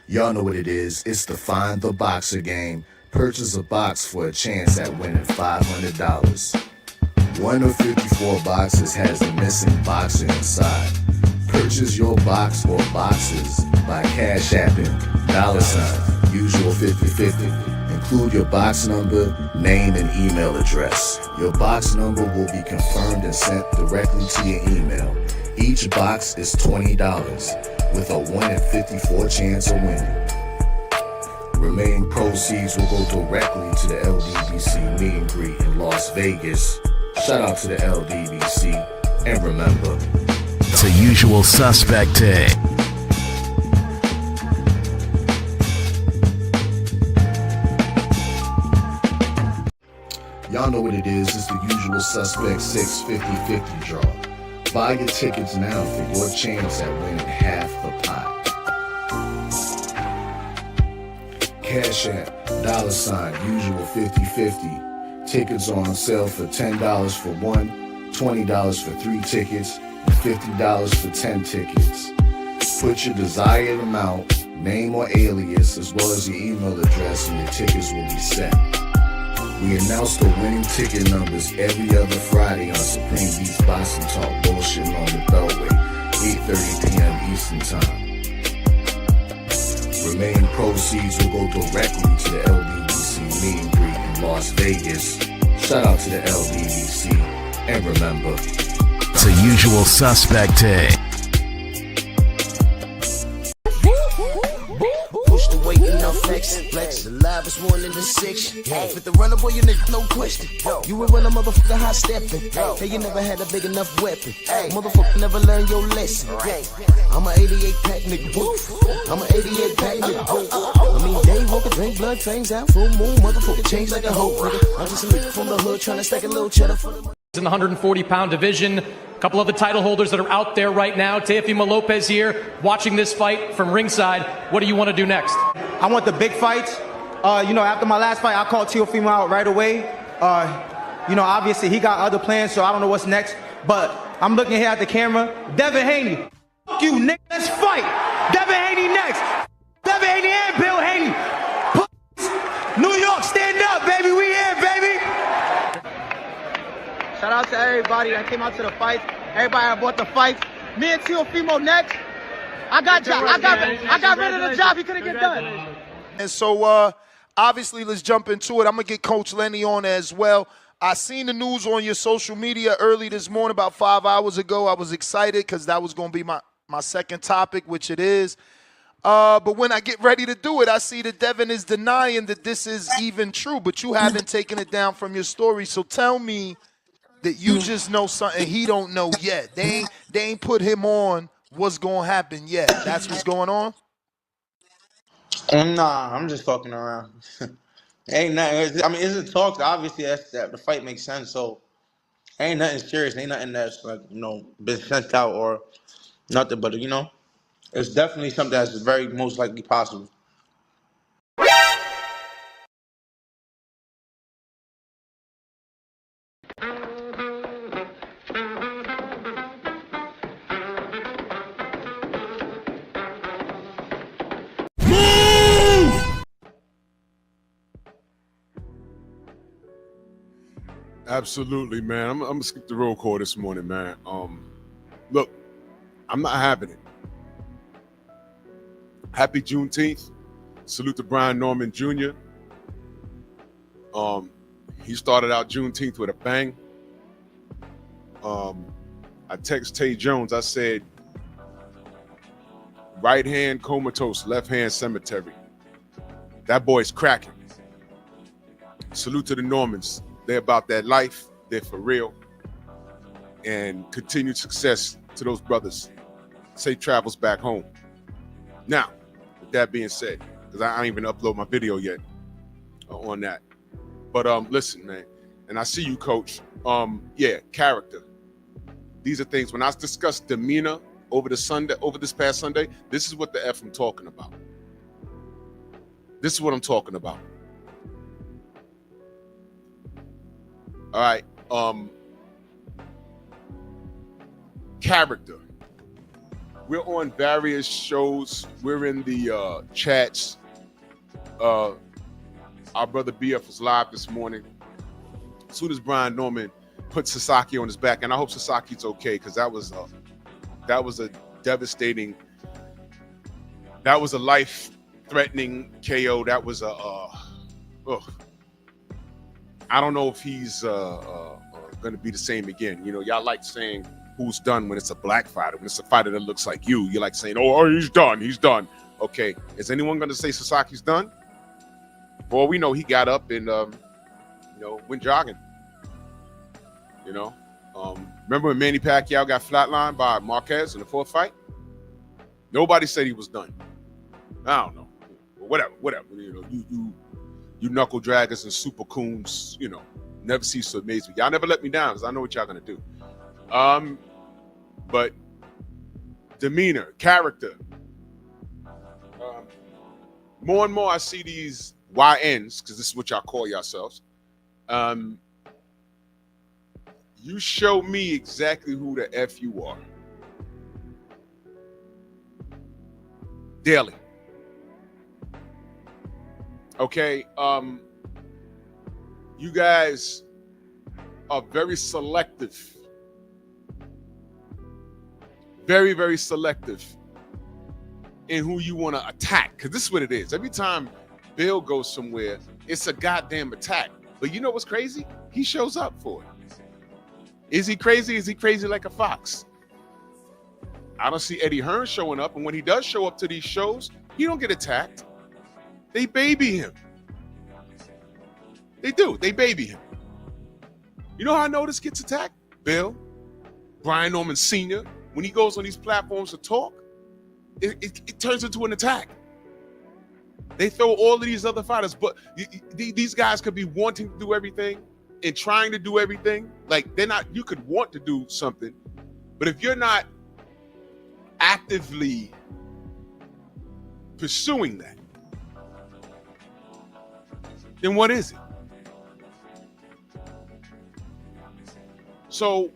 Y'all know what it is. It's the Find the Boxer game. Purchase a box for a chance at winning $500. One of 54 boxes has a missing boxer inside. Purchase your box or boxes by Cash Apping $ usual 50/50. Include your box number, name, and email address. Your box number will be confirmed and sent directly to your email. Each box is $20 with a 1 in 54 chance of winning. Remaining proceeds will go directly to the LDBC meet and greet in Las Vegas. Shout out to the LDBC, and remember, it's a usual suspect day. Y'all know what it is. It's the usual suspect 650-50 draw. Buy your tickets now for your chance at winning half the pot. Cash App, $ usual 50/50. Tickets are on sale for $10 for one, $20 for 3 tickets, and $50 for 10 tickets. Put your desired amount, name or alias, as well as your email address, and your tickets will be sent. We announce the winning ticket numbers every other Friday on Supreme Beats Boxing Talk Bullshitting on the Beltway, 8:30 p.m. Eastern Time. Remaining proceeds will go directly to the LDBC meet and greet in Las Vegas. Shout out to the LDBC, and remember, it's a usual suspect day. Push the weight and now flex. Flex. The live is 1 in the 6. With the runner, boy, you nigga, no question. You will run a motherfucker high stepping. Hey, you never had a big enough weapon. Motherfucker never learned your lesson. I'm an 88 pack nigga. I'm an 88 pack nigga. I mean, day walker, drink blood, fangs out, full moon, motherfucker change like a hoe, nigga. I'm just a nigga from the hood trying to stack a little cheddar for the money. In the 140-pound division, a couple of the title holders that are out there right now. Teofimo Lopez here, watching this fight from ringside. What do you want to do next? I want the big fights. After my last fight, I called Teofimo out right away. Obviously he got other plans, so I don't know what's next. But I'm looking here at the camera. Devin Haney, fuck you, nigga. Let's fight. Devin Haney next. Devin Haney and Bill Haney. New York, stand up, baby. We here, baby. Shout out to everybody that came out to the fights. Everybody that bought the fights. Me and Teofimo next. I got rid of the job he couldn't get done. And so, obviously, let's jump into it. I'm going to get Coach Lenny on as well. I seen the news on your social media early this morning, about 5 hours ago. I was excited because that was going to be my second topic, which it is. But when I get ready to do it, I see that Devin is denying that this is even true, but you haven't taken it down from your story. So tell me that you just know something he don't know yet. They ain't put him on what's going to happen yet. That's what's going on? Nah, I'm just fucking around. Ain't nothing. I mean, it's a talk. Obviously, that the fight makes sense. So, ain't nothing serious. Ain't nothing that's been sent out or nothing. But it's definitely something that's very most likely possible. Absolutely, man. I'm gonna skip the roll call this morning, man. Look, I'm not having it. Happy Juneteenth. Salute to Brian Norman Jr. He started out Juneteenth with a bang. I text Tay Jones. I said, right hand comatose, left hand cemetery. That boy's cracking. Salute to the Normans. They're about that life. They're for real. And continued success to those brothers. Safe travels back home. Now, with that being said, because I ain't even upload my video yet on that. But listen, man, and I see you, Coach. Character. These are things, when I discuss demeanor over this past Sunday, this is what the F I'm talking about. This is what I'm talking about. All right. Character. We're on various shows. We're in the chats. Our brother BF was live this morning. As soon as Brian Norman put Sasaki on his back, and I hope Sasaki's okay, because that was a devastating, that was a life-threatening KO. That was I don't know if he's going to be the same again. You know, y'all like saying who's done when it's a black fighter. When it's a fighter that looks like you, you like saying, oh, he's done, he's done. Okay, is anyone going to say Sasaki's done? For all we know, he got up and, went jogging. Remember when Manny Pacquiao got flatlined by Marquez in the fourth fight? Nobody said he was done. I don't know. Whatever. You knuckle draggers and super coons, never cease to amaze me. Y'all never let me down because I know what y'all gonna do. But demeanor, character. More and more I see these YNs, because this is what y'all call yourselves. You show me exactly who the F you are. Daily. Okay, you guys are very selective. Very, very selective in who you want to attack. Because this is what it is. Every time Bill goes somewhere, it's a goddamn attack. But you know what's crazy? He shows up for it. Is he crazy? Is he crazy like a fox? I don't see Eddie Hearn showing up. And when he does show up to these shows, he don't get attacked. They baby him. They do. They baby him. You know how I know this gets attacked? Bill, Brian Norman Sr., when he goes on these platforms to talk, it turns into an attack. They throw all of these other fighters, but these guys could be wanting to do everything and trying to do everything. Like, they're not, you could want to do something, but if you're not actively pursuing that, then what is it? So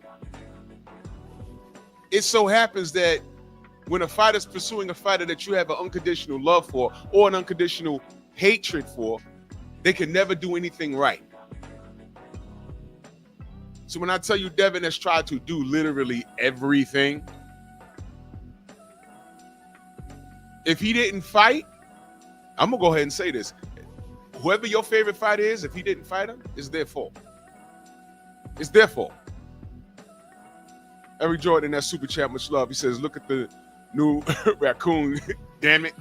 it so happens that when a fighter's pursuing a fighter that you have an unconditional love for or an unconditional hatred for, they can never do anything right. So when I tell you Devin has tried to do literally everything, if he didn't fight, I'm gonna go ahead and say this. Whoever your favorite fighter is, if he didn't fight him, it's their fault. It's their fault. Eric Jordan, that super chat, much love. He says, look at the new raccoon. Damn it.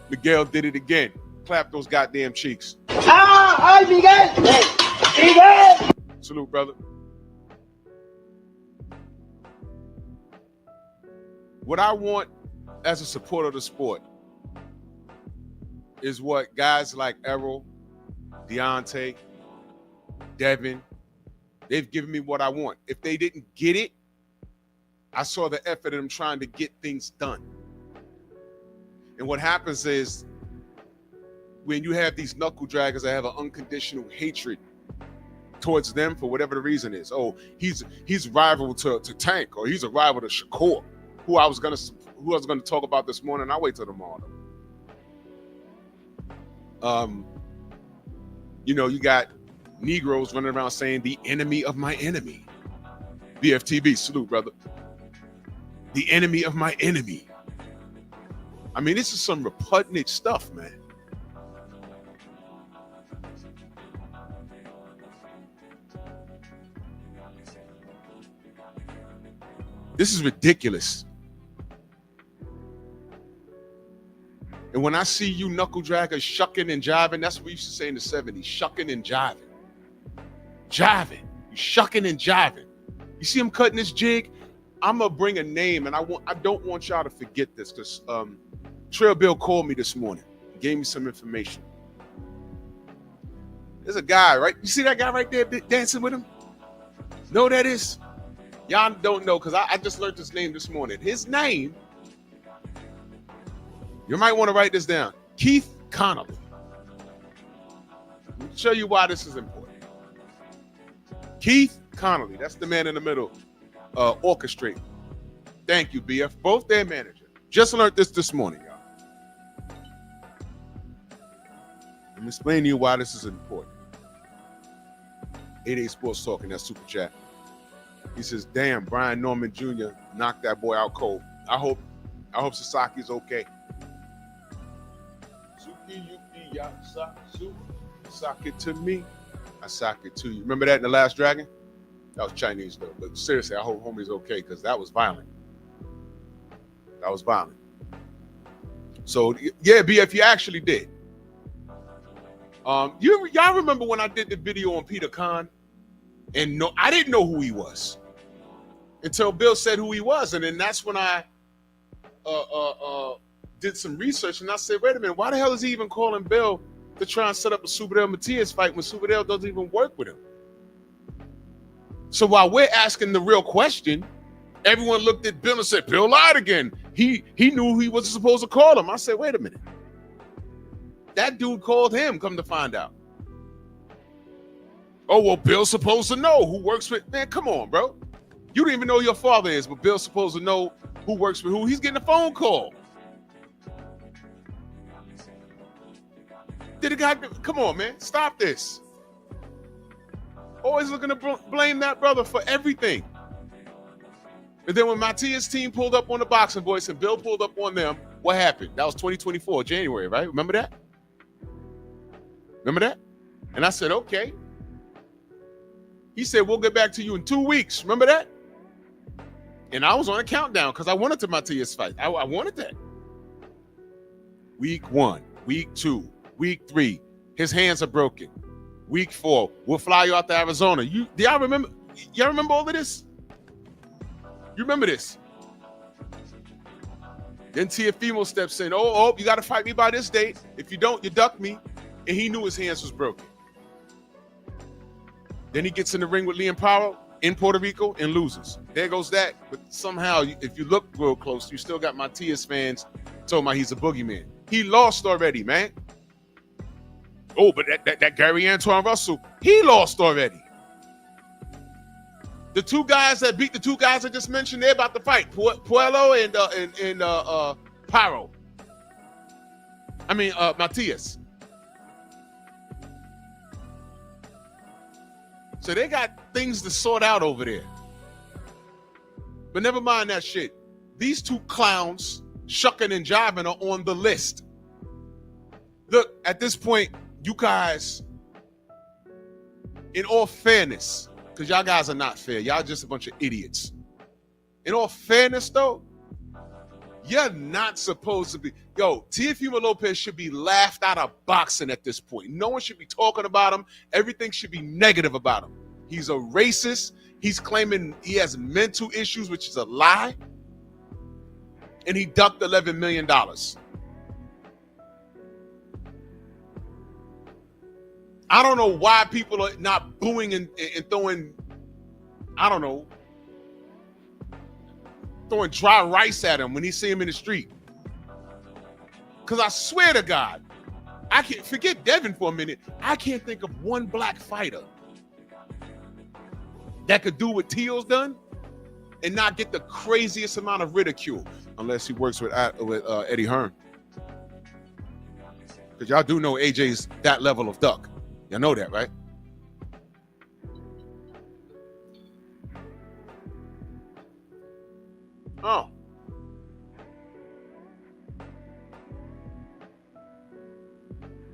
Miguel did it again. Clap those goddamn cheeks. ¡Ay, Miguel! ¡Miguel! Salute, brother. What I want as a supporter of the sport is what guys like Errol, Deontay, Devin, they've given me what I want. If they didn't get it, I saw the effort in them trying to get things done. And what happens is when you have these knuckle draggers that have an unconditional hatred towards them for whatever the reason is. Oh, he's rival to Tank, or he's a rival to Shakur, who I was gonna talk about this morning. I'll wait till tomorrow. You got Negroes running around saying the enemy of my enemy. BFTB, salute, brother. The enemy of my enemy. I mean, this is some repugnant stuff, man. This is ridiculous. And when I see you knuckle draggers shucking and jiving, that's what we used to say in the 70s, shucking and jiving. Jiving. You shucking and jiving. You see him cutting this jig? I'm gonna bring a name, and I don't want y'all to forget this, because Trail Bill called me this morning. He gave me some information. There's a guy, right? You see that guy right there dancing with him? Know who that is? Y'all don't know, because I just learned his name this morning. His name, you might want to write this down. Keith Connolly. I'll show you why this is important. Keith Connolly, that's the man in the middle, orchestrating. Thank you, BF. Both their managers. Just learned this morning, y'all. I'm explaining to you why this is important. 88 Sports Talk in that super chat. He says, damn, Brian Norman Jr. knocked that boy out cold. I hope Sasaki's okay. Sock it to me. I sock it to you. Remember that in The Last Dragon? That was Chinese though. But seriously, I hope homie's okay because that was violent. That was violent. So yeah, BF, you actually did. Y'all remember when I did the video on Peter Khan? And no, I didn't know who he was until Bill said who he was, and then that's when I did some research, and I said, wait a minute, why the hell is he even calling Bill to try and set up a Superdale Matias fight when Superdale doesn't even work with him? So while we're asking the real question, everyone looked at Bill and said, Bill lied again. He knew he wasn't supposed to call him. I said, wait a minute. That dude called him, come to find out. Oh, well, Bill's supposed to know who works with... Man, come on, bro. You don't even know who your father is, but Bill's supposed to know who works with who. He's getting a phone call. Did a guy... Come on, man. Stop this. Always looking to blame that brother for everything. And then when Matias' team pulled up on the Boxing Voice and Bill pulled up on them, what happened? That was 2024, January, right? Remember that? Remember that? And I said, okay. He said, we'll get back to you in 2 weeks. Remember that? And I was on a countdown because I wanted to Matias fight. I wanted that. Week 1, week 2, week 3, his hands are broken. Week 4, we'll fly you out to Arizona. Y'all remember all of this? You remember this? Then Teofimo steps in. Oh, you got to fight me by this date. If you don't, you duck me. And he knew his hands was broken. Then he gets in the ring with Liam Powell in Puerto Rico and loses. There goes that. But somehow, if you look real close, you still got Matias fans talking about he's a boogeyman. He lost already, man. Oh, but that Gary Antoine Russell, he lost already. The two guys that beat the two guys I just mentioned, they're about to fight. Puello and Paro. Matias. So they got things to sort out over there. But never mind that shit. These two clowns, shucking and jiving, are on the list. Look, at this point, you guys, in all fairness, because y'all guys are not fair. Y'all just a bunch of idiots. In all fairness, though, you're not supposed to be. Yo, Teofimo Lopez should be laughed out of boxing at this point. No one should be talking about him. Everything should be negative about him. He's a racist. He's claiming he has mental issues, which is a lie. And he ducked $11 million. I don't know why people are not booing and throwing, throwing dry rice at him when he see him in the street. Because I swear to God, I can't forget Devin for a minute. I can't think of one black fighter that could do what Teal's done and not get the craziest amount of ridicule, unless he works with Eddie Hearn. Because y'all do know AJ's that level of duck. Y'all know that, right? Oh.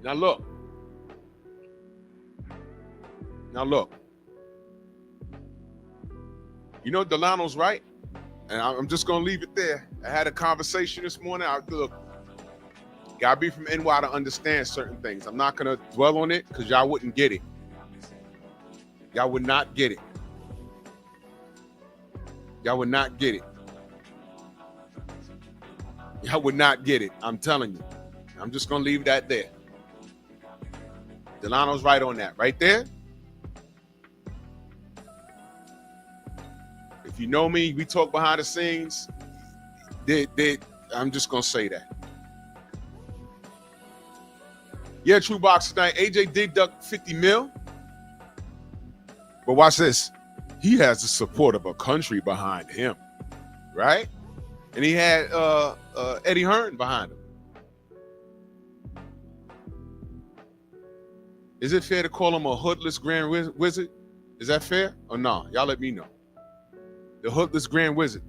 Now look. You know Delano's right, and I'm just gonna leave it there. I had a conversation this morning. Gotta be from NY to understand certain things. I'm not gonna dwell on it because y'all wouldn't get it. Y'all would not get it. Y'all would not get it. Y'all would not get it. I'm telling you. I'm just gonna leave that there. Delano's right on that. Right there. If you know me, we talk behind the scenes. I'm just gonna say that. Yeah, True Box tonight. AJ did duck 50 mil. But watch this. He has the support of a country behind him, right? And he had Eddie Hearn behind him. Is it fair to call him a hoodless Grand Wizard? Is that fair or no? Y'all let me know. The hoodless Grand Wizard.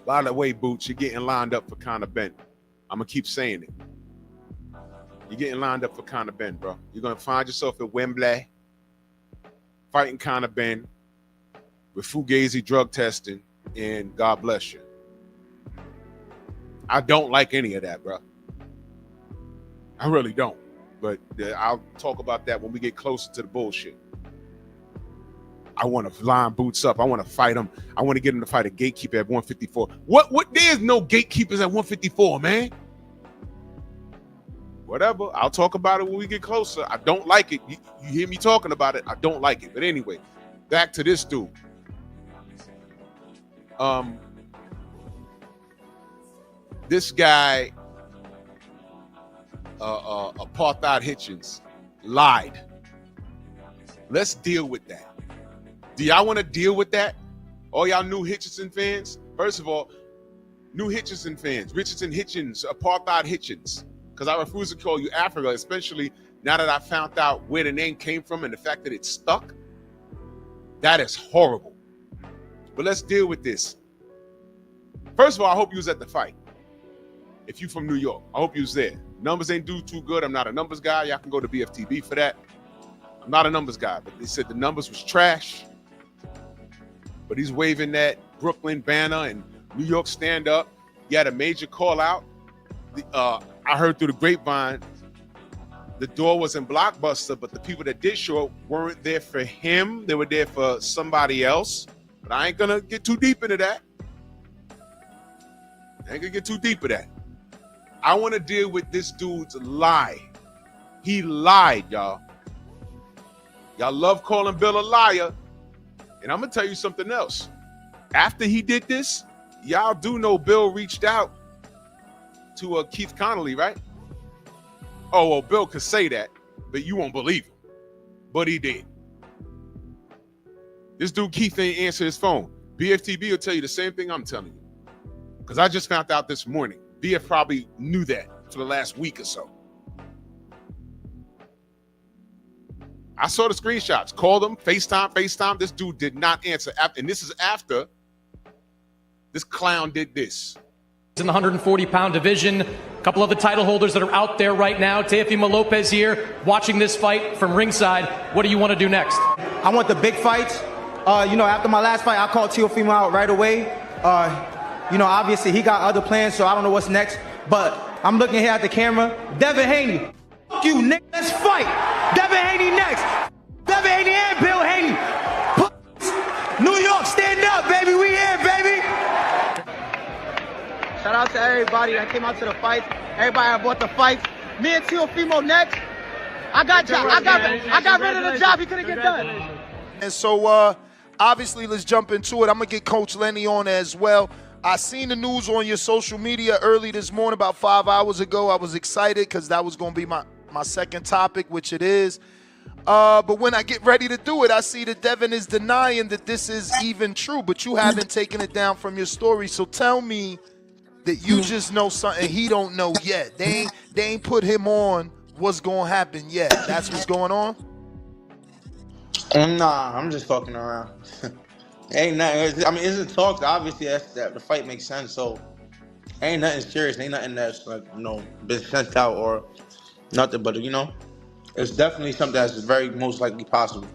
By the way, Boots, you're getting lined up for Conor Benn. I'm going to keep saying it. You're getting lined up for Conor Benn, bro. You're going to find yourself at Wembley fighting Conor Benn with Fugazi drug testing, and God bless you. I don't like any of that, bro. I really don't. But I'll talk about that when we get closer to the bullshit. I want to line Boots up. I want to fight him. I want to get him to fight a gatekeeper at 154. What? There's no gatekeepers at 154, man. Whatever. I'll talk about it when we get closer. I don't like it. You hear me talking about it? I don't like it. But anyway, back to this dude. This guy, Apartheid Hitchens, lied. Let's deal with that. Do y'all want to deal with that? All y'all new Hitchison fans? First of all, new Hitchison fans, Richardson Hitchens, Apartheid Hitchens, because I refuse to call you Africa, especially now that I found out where the name came from and the fact that it stuck. That is horrible. But let's deal with this. First of all, I hope you was at the fight. If you from New York, I hope you was there. Numbers ain't do too good. I'm not a numbers guy. Y'all can go to BFTB for that. I'm not a numbers guy, but they said the numbers was trash. But he's waving that Brooklyn banner and New York stand up. He had a major call out. I heard through the grapevine, the door wasn't Blockbuster, but the people that did show up weren't there for him. They were there for somebody else. But I ain't gonna get too deep into that. I want to deal with this dude's lie. He lied, y'all. Y'all love calling Bill a liar. And I'm going to tell you something else. After he did this, y'all do know Bill reached out to Keith Connolly, right? Oh, well, Bill could say that, but you won't believe him. But he did. This dude Keith ain't answer his phone. BFTB will tell you the same thing I'm telling you. Because I just found out this morning. BF probably knew that for the last week or so. I saw the screenshots. Called him, FaceTime. This dude did not answer. And this is after this clown did this. In the 140-pound division, a couple of the title holders that are out there right now. Teofimo Lopez here, watching this fight from ringside. What do you want to do next? I want the big fights. After my last fight, I called Teofimo out right away. Obviously he got other plans, so I don't know what's next. But I'm looking here at the camera. Devin Haney. Fuck you, nigga. Let's fight. Devin Haney next. Devin Haney and Bill Haney. New York, stand up, baby. We here, baby. Shout out to everybody that came out to the fight. Everybody that bought the fights. Me and Teofimo next. I got rid of the job he couldn't get done. And so, obviously, let's jump into it. I'm going to get Coach Lenny on as well. I seen the news on your social media early this morning, about 5 hours ago. I was excited because that was going to be my second topic, which it is. But when I get ready to do it, I see that Devin is denying that this is even true, but you haven't taken it down from your story. So tell me that you just know something he don't know yet. They ain't put him on what's going to happen yet. That's what's going on? Nah, I'm just fucking around. Ain't nothing. I mean, it's a talk. Obviously, that the fight makes sense. So, ain't nothing serious. Ain't nothing that's been sent out or nothing. But it's definitely something that's very most likely possible.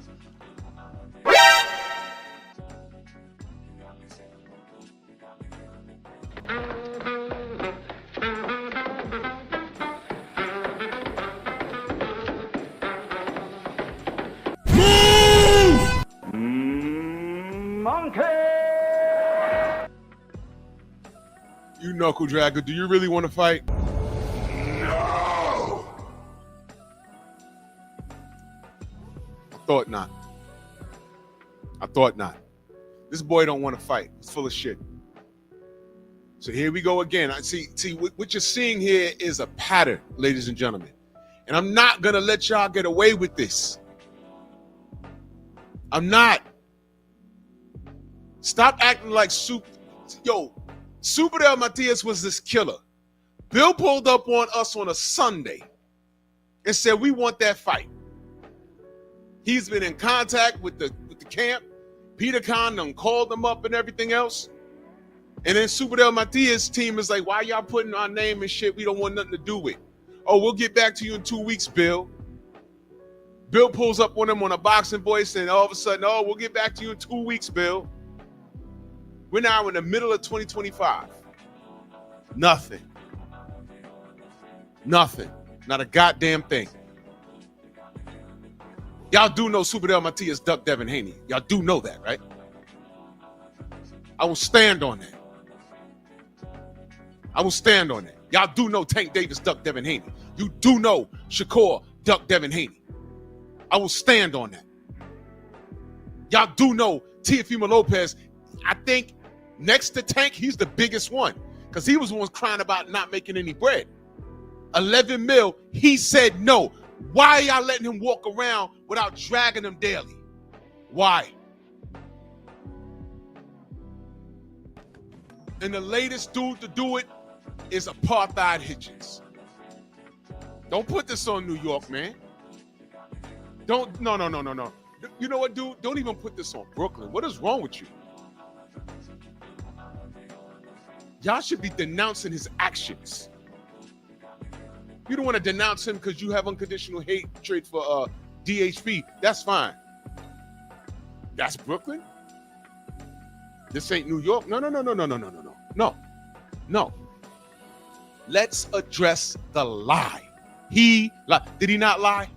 You knuckle dragger, do you really want to fight? No. I thought not. This boy don't want to fight. He's full of shit. So here we go again. I see what you're seeing here is a pattern, ladies and gentlemen. And I'm not gonna let y'all get away with this. I'm not. Stop acting like soup. Yo, Superdale Matias was this killer. Bill pulled up on us on a Sunday and said, we want that fight. He's been in contact with the camp. Peter Khan done called him up and everything else. And then Superdale Matias' team is like, why y'all putting our name and shit we don't want nothing to do with? Oh, we'll get back to you in 2 weeks, Bill. Bill pulls up on him on a boxing voice, and all of a sudden, oh, we'll get back to you in 2 weeks, Bill. We're now in the middle of 2025. Nothing. Not a goddamn thing. Y'all do know Superdale Matias ducked Devin Haney. Y'all do know that, right? I will stand on that. Y'all do know Tank Davis ducked Devin Haney. You do know Shakur ducked Devin Haney. I will stand on that. Y'all do know Teofimo Lopez, I think next to Tank, he's the biggest one because he was the one crying about not making any bread. 11 mil, he said no. Why are y'all letting him walk around without dragging him daily? Why? And the latest dude to do it is Apartheid Hitchens. Don't put this on New York, man. No. You know what, dude? Don't even put this on Brooklyn. What is wrong with you? Y'all should be denouncing his actions. You don't want to denounce him because you have unconditional hatred for DHP. That's fine. That's Brooklyn? This ain't New York. No. Let's address the lie. He lied. Did he not lie?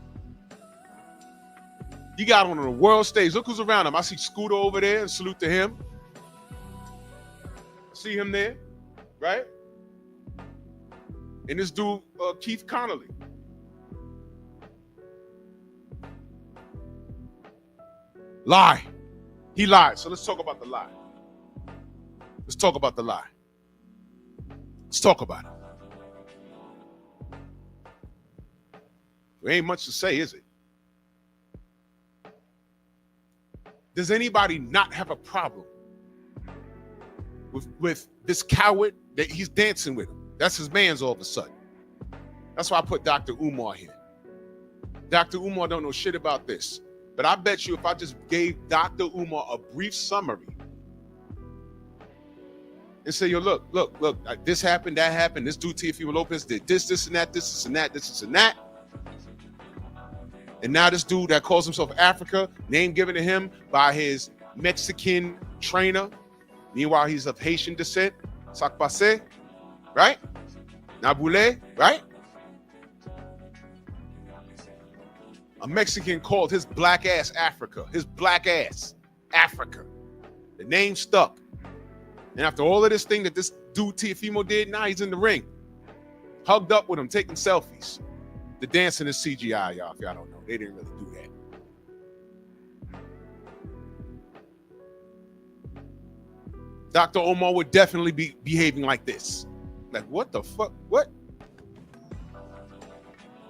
He got on the world stage. Look who's around him. I see Scooter over there, and salute to him. See him there, right? And this dude, Keith Connolly. Lie. He lied. So let's talk about the lie. Let's talk about it. There ain't much to say, is it? Does anybody not have a problem with this coward that he's dancing with him? That's his man's all of a sudden. That's why I put Dr. Umar here. Dr. Umar don't know shit about this. But I bet you if I just gave Dr. Umar a brief summary and say, yo, look, this happened, that happened, this dude Teofimo Lopez did this and that, this and that. And now this dude that calls himself Africa, name given to him by his Mexican trainer. Meanwhile, he's of Haitian descent. Sakpase, right? Nabule, right? A Mexican called his black ass Africa. The name stuck. And after all of this thing that this dude Teofimo did, now he's in the ring. Hugged up with him, taking selfies. The dancing is CGI, y'all, if y'all don't know. They didn't really do that. Dr. Omar would definitely be behaving like this. Like, what the fuck? What?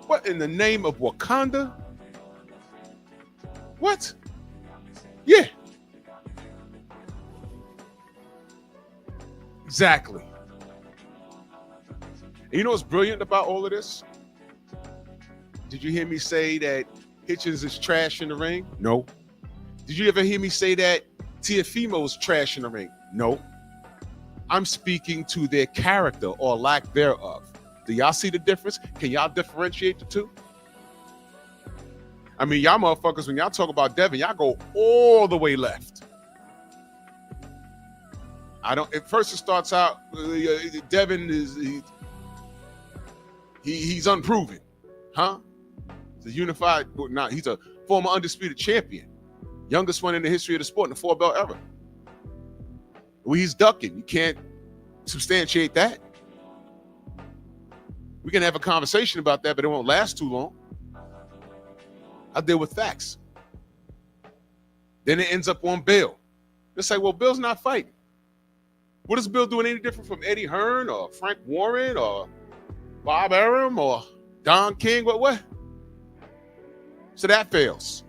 What in the name of Wakanda? What? Yeah. Exactly. And you know what's brilliant about all of this? Did you hear me say that Hitchens is trash in the ring? No. Did you ever hear me say that Teofimo is trash in the ring? No. I'm speaking to their character or lack thereof. Do y'all see the difference? Can y'all differentiate the two? I mean, y'all motherfuckers, when y'all talk about Devin, y'all go all the way left. At first it starts out, Devin is, he's unproven. Huh? He's a unified, he's a former undisputed champion. Youngest one in the history of the sport in the 4-belt era. Well, he's ducking. You can't substantiate that. We can have a conversation about that, but it won't last too long. I deal with facts. Then it ends up on Bill. It's like, well, Bill's not fighting. What is Bill doing any different from Eddie Hearn or Frank Warren or Bob Arum or Don King? What? So that fails.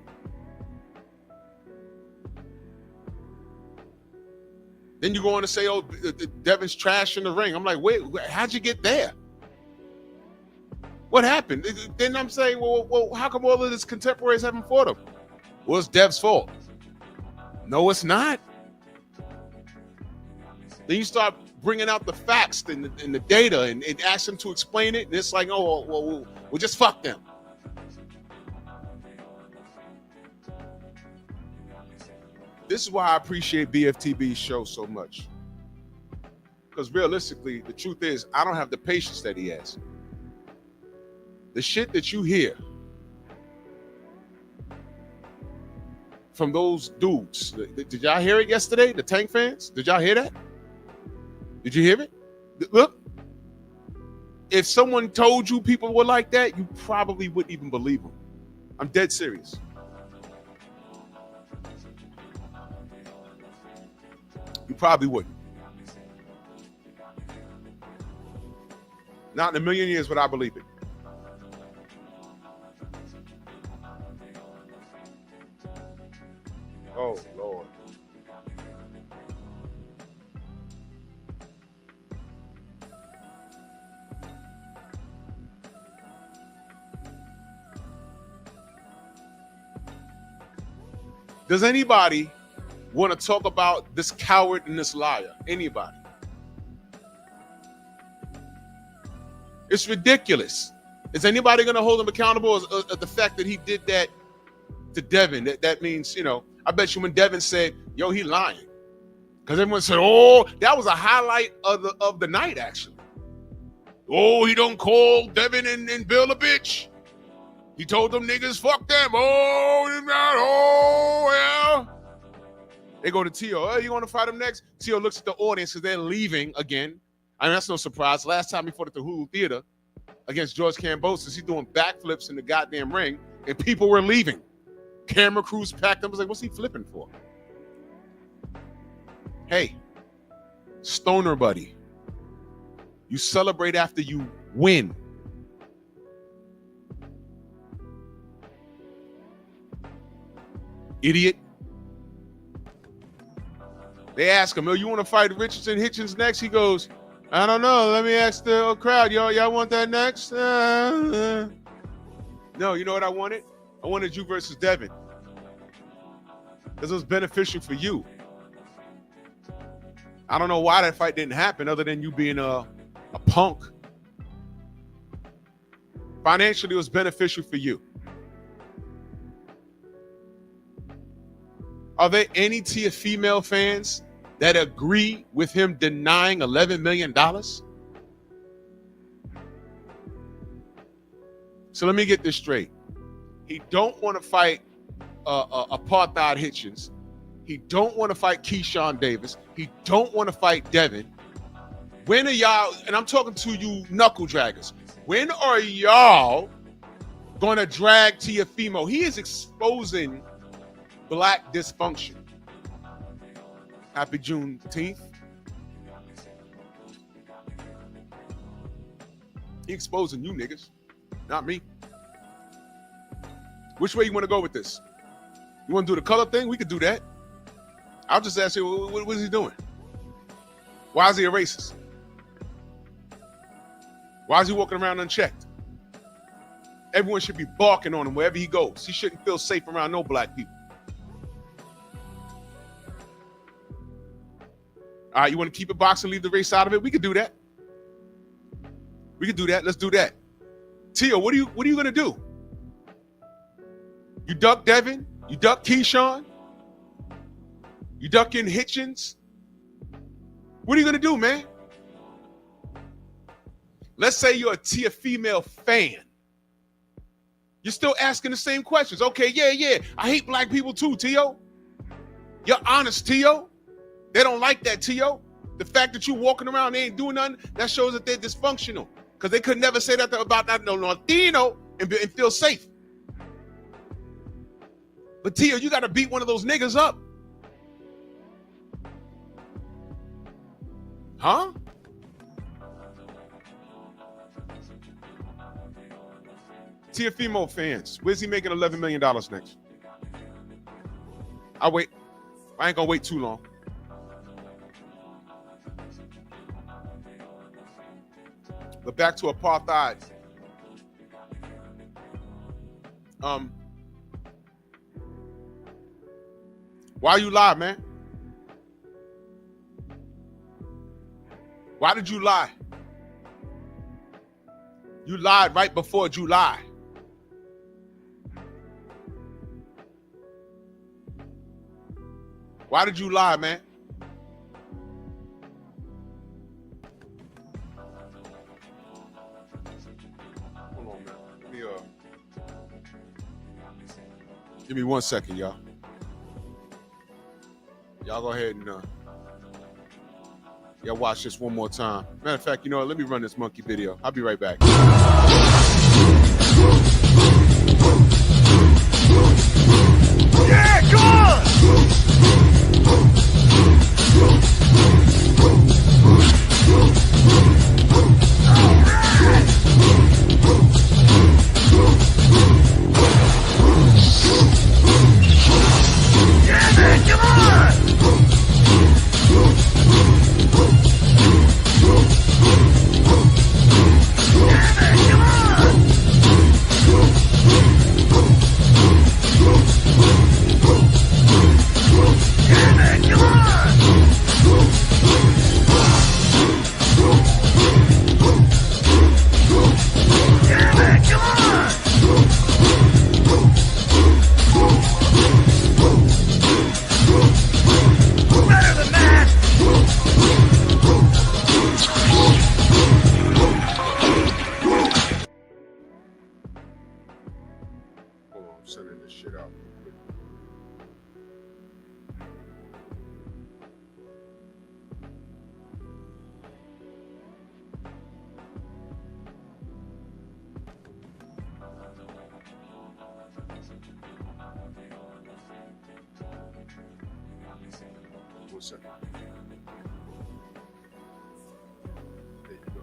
Then you go on to say, oh, Devin's trash in the ring. I'm like, wait, how'd you get there? What happened? Then I'm saying, well, how come all of his contemporaries haven't fought him? Well, it's Dev's fault. No, it's not. Then you start bringing out the facts and the data and ask them to explain it. And it's like, oh, well, we'll just fuck them. This is why I appreciate BFTB's show so much. Because realistically, the truth is, I don't have the patience that he has. The shit that you hear from those dudes. Did y'all hear it yesterday? The Tank fans? Did y'all hear that? Did you hear it? Look, if someone told you people were like that, you probably wouldn't even believe them. I'm dead serious. You probably wouldn't. Not in a million years would I believe it. Oh, Lord. Does anybody want to talk about this coward and this liar? Anybody? It's ridiculous. Is anybody going to hold him accountable as the fact that he did that to Devin? That means, I bet you when Devin said, yo, he lying. Because everyone said, oh, that was a highlight of the night, actually. Oh, he don't call Devin and Bill a bitch. He told them niggas, fuck them. Oh, yeah. They go to Tio. Oh, you want to fight him next? Tio looks at the audience because they're leaving again. I mean, that's no surprise. Last time he fought at the Hulu Theater against George Kambosos, he's doing backflips in the goddamn ring, and people were leaving. Camera crews packed up. I was like, what's he flipping for? Hey, stoner buddy, you celebrate after you win. Idiot. They ask him, oh, you want to fight Richardson Hitchens next? He goes, I don't know. Let me ask the crowd. Y'all want that next? No, you know what I wanted? I wanted you versus Devin. Because it was beneficial for you. I don't know why that fight didn't happen other than you being a punk. Financially, it was beneficial for you. Are there any Tia female fans that agree with him denying $11 million? So let me get this straight. He don't want to fight Apartheid Hitchens. He don't want to fight Keyshawn Davis. He don't want to fight Devin. When are y'all, and I'm talking to you knuckle draggers, when are y'all going to drag Tiafimo? He is exposing black dysfunction. Happy Juneteenth. He exposing you niggas, not me. Which way you want to go with this? You want to do the color thing? We could do that. I'll just ask you, what is he doing? Why is he a racist? Why is he walking around unchecked? Everyone should be barking on him wherever he goes. He shouldn't feel safe around no black people. All right, you want to keep it boxing, leave the race out of it? We could do that. We could do that. Let's do that. Tio, what are you gonna do? You duck Devin? You duck Keyshawn? You ducking Hitchens? What are you gonna do, man? Let's say you're a Tia female fan. You're still asking the same questions. Okay, yeah. I hate black people too, Tio. You're honest, Tio. They don't like that, Tio. The fact that you walking around, they ain't doing nothing, that shows that they're dysfunctional. Because they could never say that about that no Latino and feel safe. But Tio, you got to beat one of those niggas up. Huh? Tiafimo fans, where's he making $11 million next? I'll wait. I ain't gonna wait too long. But back to apartheid. Why you lie, man? Why did you lie? You lied right before July. Why did you lie, man? Hold on, man. Give me 1 second, y'all. Y'all go ahead and y'all watch this one more time. Matter of fact, you know what? Let me run this monkey video. I'll be right back. Yeah, come on! Yeah, man, come on! Yeah, man, come on! Yeah, man, come on! Yeah, man, come on! Better than that! Hold on, I'm sending this shit out. One second. There you go.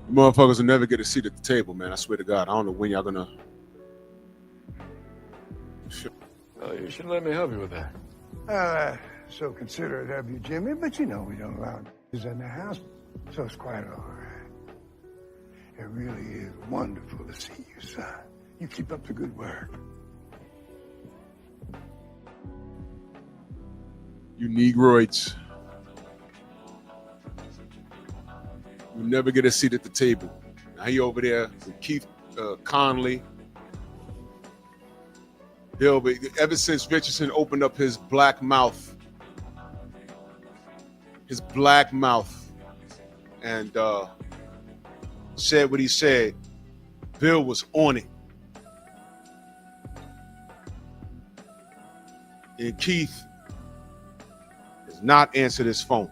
You motherfuckers will never get a seat at the table, man. I swear to God. I don't know when y'all gonna. Oh, you should let me help you with that. So considerate of you, Jimmy, but you know we don't allow is in the house, so it's quite all right. It really is wonderful to see you, son. You keep up the good work. You Negroids. You never get a seat at the table. Now he over there with Keith Conley. Bill, ever since Richardson opened up his black mouth, and said what he said, Bill was on it. And Keith has not answered his phone.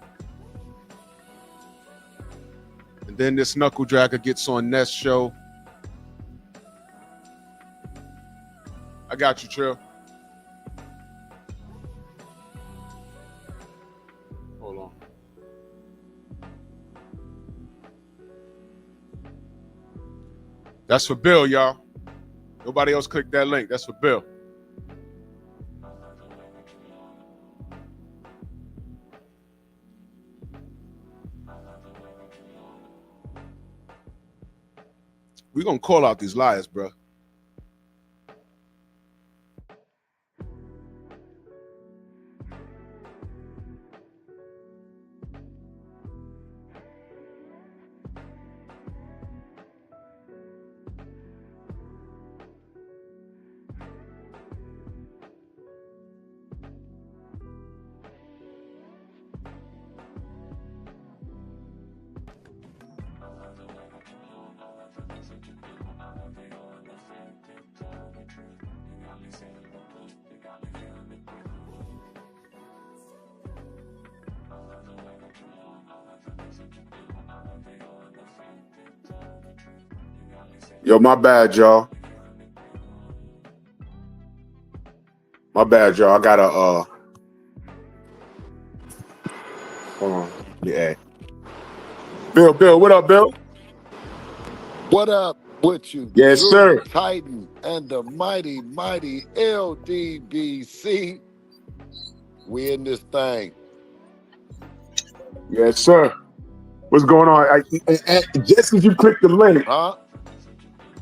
And then this knuckledragger gets on Ness show. I got you, Trill. Hold on. That's for Bill, y'all. Nobody else click that link. That's for Bill. We're going to call out these liars, bro. Yo, my bad, y'all. My bad, y'all. I gotta hold on. Yeah. Bill, what up, Bill? What up with you? Yes, Drew sir. Titan and the mighty LDBC. We in this thing. Yes, sir. What's going on? Just as you click the link, Huh?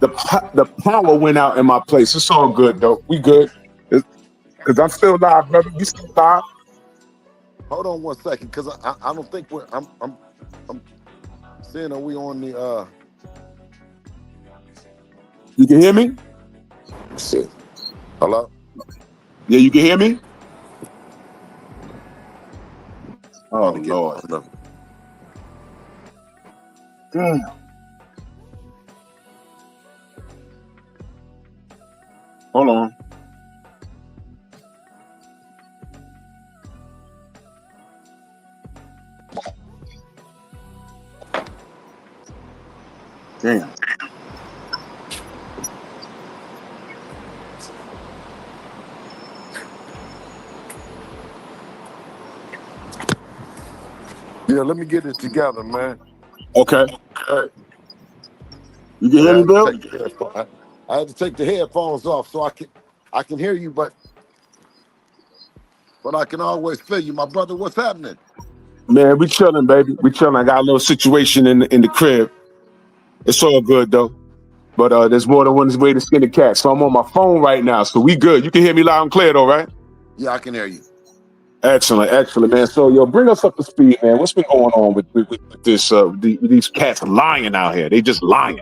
the power went out in my place. It's all good though. We good. Cause I'm still live, brother. You still live? Hold on 1 second, cause I don't think I'm seeing are we on the You can hear me? let's see. Hello? Yeah, you can hear me? Oh Trying to get Lord. hold Damn. Hold on. Damn. Yeah, let me get it together, man. Okay. You can Yeah, hear me, Bill? I had to take the headphones off so I can hear you, but I can always feel you. My brother, what's happening? Man, we chilling, baby. We chilling. I got a little situation in the crib. It's all good though. But there's more than one way to skin a cat. So I'm on my phone right now. So we good. You can hear me loud and clear though, right? Yeah, I can hear you. Excellent, excellent, man. So yo, bring us up to speed, man. What's been going on with this these cats lying out here? They just lying.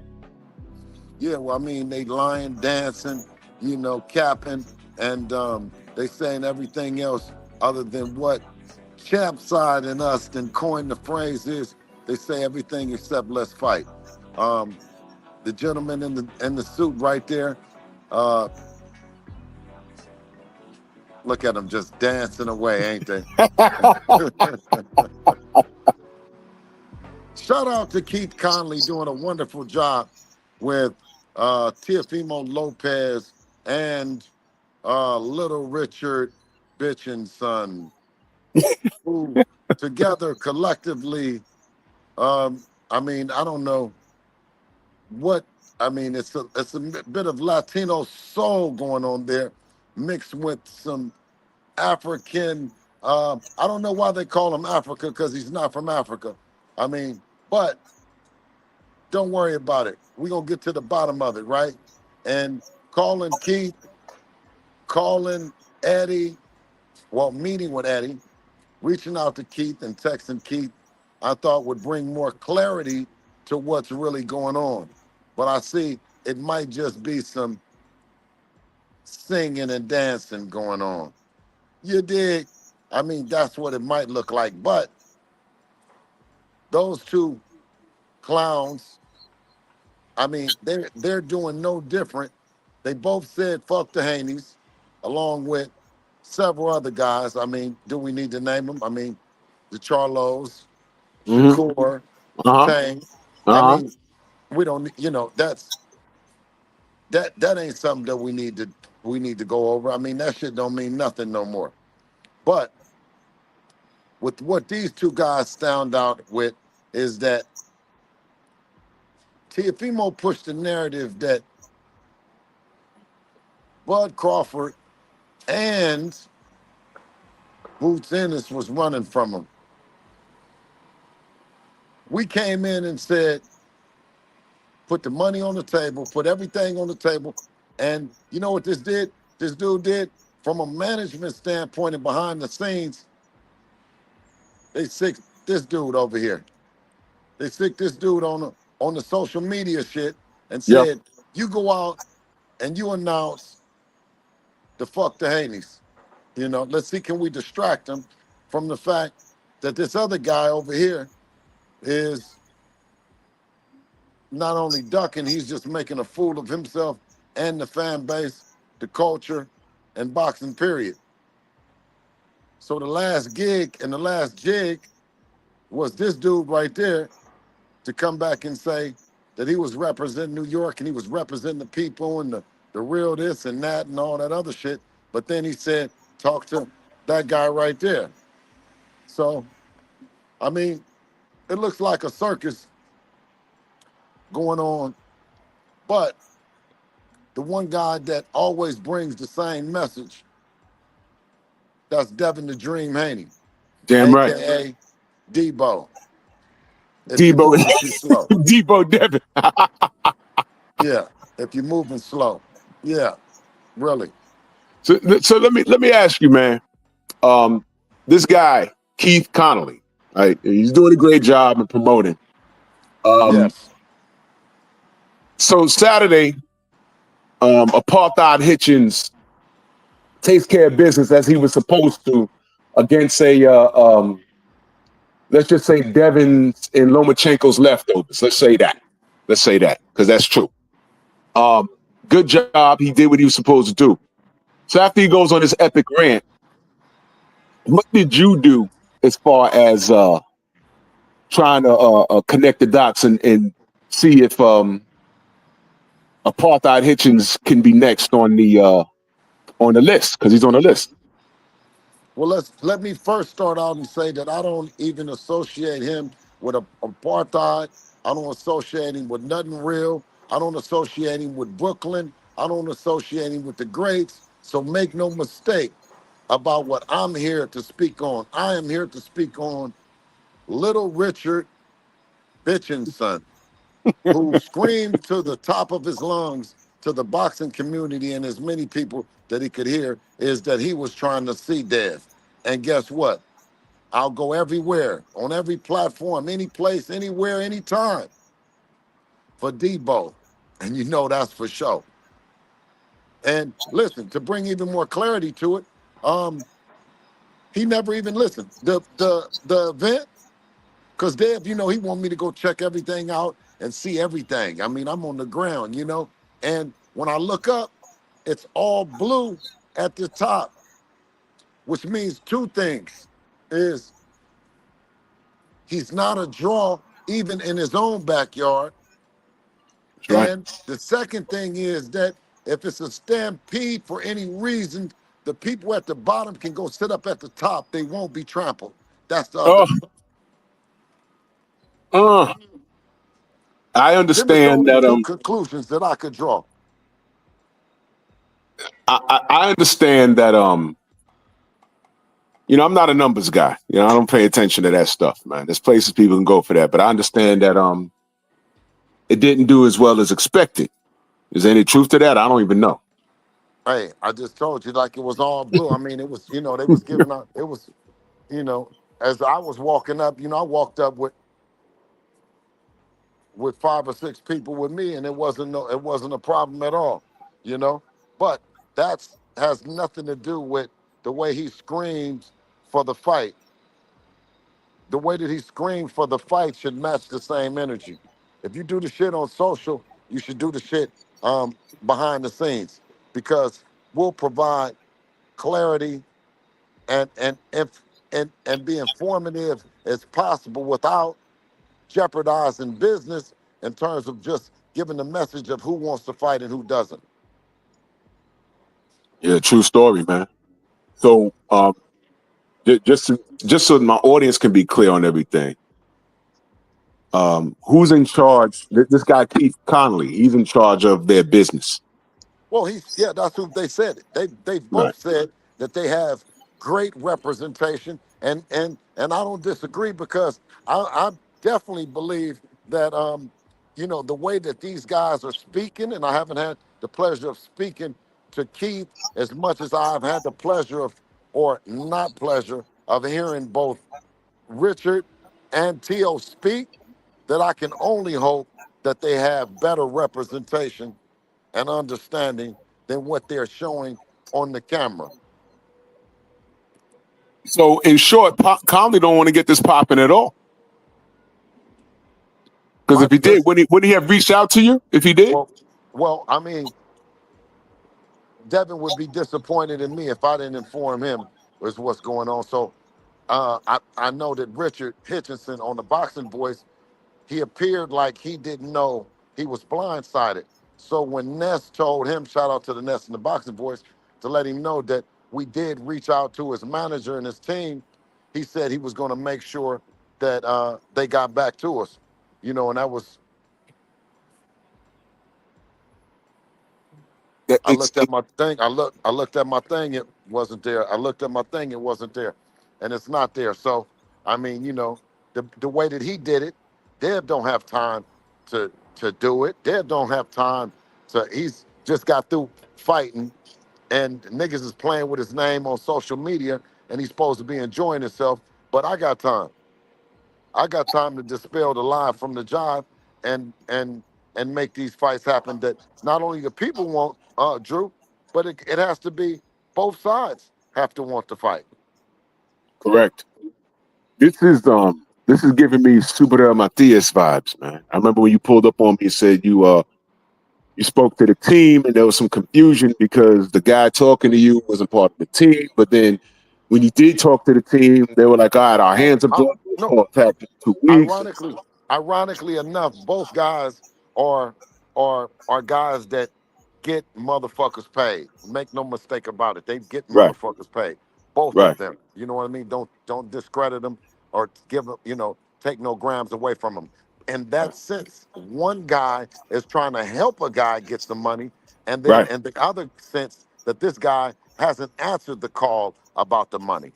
Yeah, well, I mean, they lying, dancing, capping, and they saying everything else other than what Champside and us then coined the phrase is. They say everything except let's fight. The gentleman in the suit right there, uh, look at them just dancing away, ain't they? Shout out to Keith Conley doing a wonderful job with Teofimo Lopez and Little Richard Bitchin' son, who together collectively, I mean, I don't know what, I mean, it's a bit of Latino soul going on there, mixed with some African, I don't know why they call him Africa, because he's not from Africa. I mean, but don't worry about it. We're going to get to the bottom of it, right? And calling Keith, calling Eddie, well, meeting with Eddie, reaching out to Keith and texting Keith, I thought would bring more clarity to what's really going on. But I see it might just be some singing and dancing going on. You dig? I mean, that's what it might look like. But those two clowns, I mean, they're doing no different. They both said fuck the Haneys, along with several other guys. I mean, do we need to name them? I mean, the Charlos, Shakur, Uh-huh. Tang. I Uh-huh. mean, we don't, that ain't something that we need to go over. I mean, that shit don't mean nothing no more. But with what these two guys found out with is that Teofimo pushed the narrative that Bud Crawford and Boots Ennis was running from him. We came in and said, put the money on the table, put everything on the table. And you know what this did? This dude did? From a management standpoint and behind the scenes, they sick this dude over here. They sick this dude on the social media shit and Yep. said, you go out and you announce the fuck the Haneys. Let's see, can we distract them from the fact that this other guy over here is not only ducking, he's just making a fool of himself and the fan base, the culture, and boxing, period. So the last gig and the last jig was this dude right there to come back and say that he was representing New York and he was representing the people and the real this and that and all that other shit. But then he said, talk to that guy right there. So, I mean, it looks like a circus going on, but the one guy that always brings the same message That's Devin the Dream Haney, Damn right. a.k.a. Debo. If you're Debo, moving too slow. Debo Devin. Yeah, if you're moving slow. Yeah, really. So let me ask you, man. This guy Keith Connolly, right? He's doing a great job in promoting. Yes. So Saturday, Apartheid Hitchens takes care of business as he was supposed to against let's just say Devin's and Lomachenko's leftovers. Let's say that because that's true. Good job. He did what he was supposed to do. So after he goes on his epic rant, what did you do as far as trying to connect the dots and see if Apartheid Hitchens can be next on the list because he's on the list? Well, let me first start out and say that I don't even associate him with apartheid. I don't associate him with nothing real. I don't associate him with Brooklyn. I don't associate him with the greats. So make no mistake about what I'm here to speak on. I am here to speak on Little Richard Bitchinson, who screamed to the top of his lungs to the boxing community and as many people that he could hear is that he was trying to see death. And guess what? I'll go everywhere, on every platform, any place, anywhere, anytime for Debo. And you know that's for sure. And listen, to bring even more clarity to it, he never even listened. The event, because Dave, you know, he want me to go check everything out and see everything. I mean, I'm on the ground, you know. And when I look up, it's all blue at the top, which means two things. Is he's not a draw even in his own backyard. Right. And the second thing is that if it's a stampede for any reason, the people at the bottom can go sit up at the top. They won't be trampled. That's the other. I Them is understand only that. two conclusions that I could draw. I understand that. You know, I'm not a numbers guy. You know, I don't pay attention to that stuff, man. There's places people can go for that, but I understand that. It didn't do as well as expected. Is there any truth to that? I don't even know. Hey, I just told you like it was all blue. I mean, it was, you know, they was giving out, it was, you know, as I was walking up, you know, I walked up with 5 or 6 people with me, and it wasn't a problem at all, you know. But that's has nothing to do with the way he screams for the fight. The way that he screamed for the fight should match the same energy. If you do the shit on social, you should do the shit behind the scenes because we'll provide clarity and be informative as possible without jeopardizing business in terms of just giving the message of who wants to fight and who doesn't. Yeah, true story, man. So, just so my audience can be clear on everything, who's in charge? This guy Keith Connolly, he's in charge of their business. Well, that's who they said. They Right. both said that they have great representation, and I don't disagree because I definitely believe that you know the way that these guys are speaking, and I haven't had the pleasure of speaking to Keith as much as I've had the pleasure of, or not pleasure of hearing both Richard and Tio speak, that I can only hope that they have better representation and understanding than what they're showing on the camera. So, in short, Conley don't want to get this popping at all. Because if he did, would he have reached out to you? If he did, well, I mean, Devin would be disappointed in me if I didn't inform him as what's going on. So I know that Richard Hitchinson on the Boxing Voice, he appeared like he didn't know he was blindsided. So when Ness told him, shout out to the Ness and the Boxing Voice, to let him know that we did reach out to his manager and his team, he said he was going to make sure that they got back to us, you know, and that was. I looked at my thing. I looked at my thing. It wasn't there. I looked at my thing. It wasn't there, and it's not there. So, I mean, the way that he did it, Deb don't have time to do it. Deb don't have time to. He's just got through fighting, and niggas is playing with his name on social media, and he's supposed to be enjoying himself. But I got time. I got time to dispel the lie from the job and make these fights happen that not only the people want, Drew, but it has to be both sides have to want to fight. Correct. This is giving me Super Matias vibes, man. I remember when you pulled up on me and said you spoke to the team and there was some confusion because the guy talking to you wasn't part of the team. But then when you did talk to the team, they were like, all right, our hands are blocked. No, Attack in 2 weeks. ironically enough, both guys are guys that get motherfuckers paid. Make no mistake about it. They get Right. motherfuckers paid. Both Right. of them. You know what I mean? Don't discredit them or give them, take no grams away from them. In that sense, one guy is trying to help a guy get some money, and then Right. in the other sense that this guy hasn't answered the call about the money.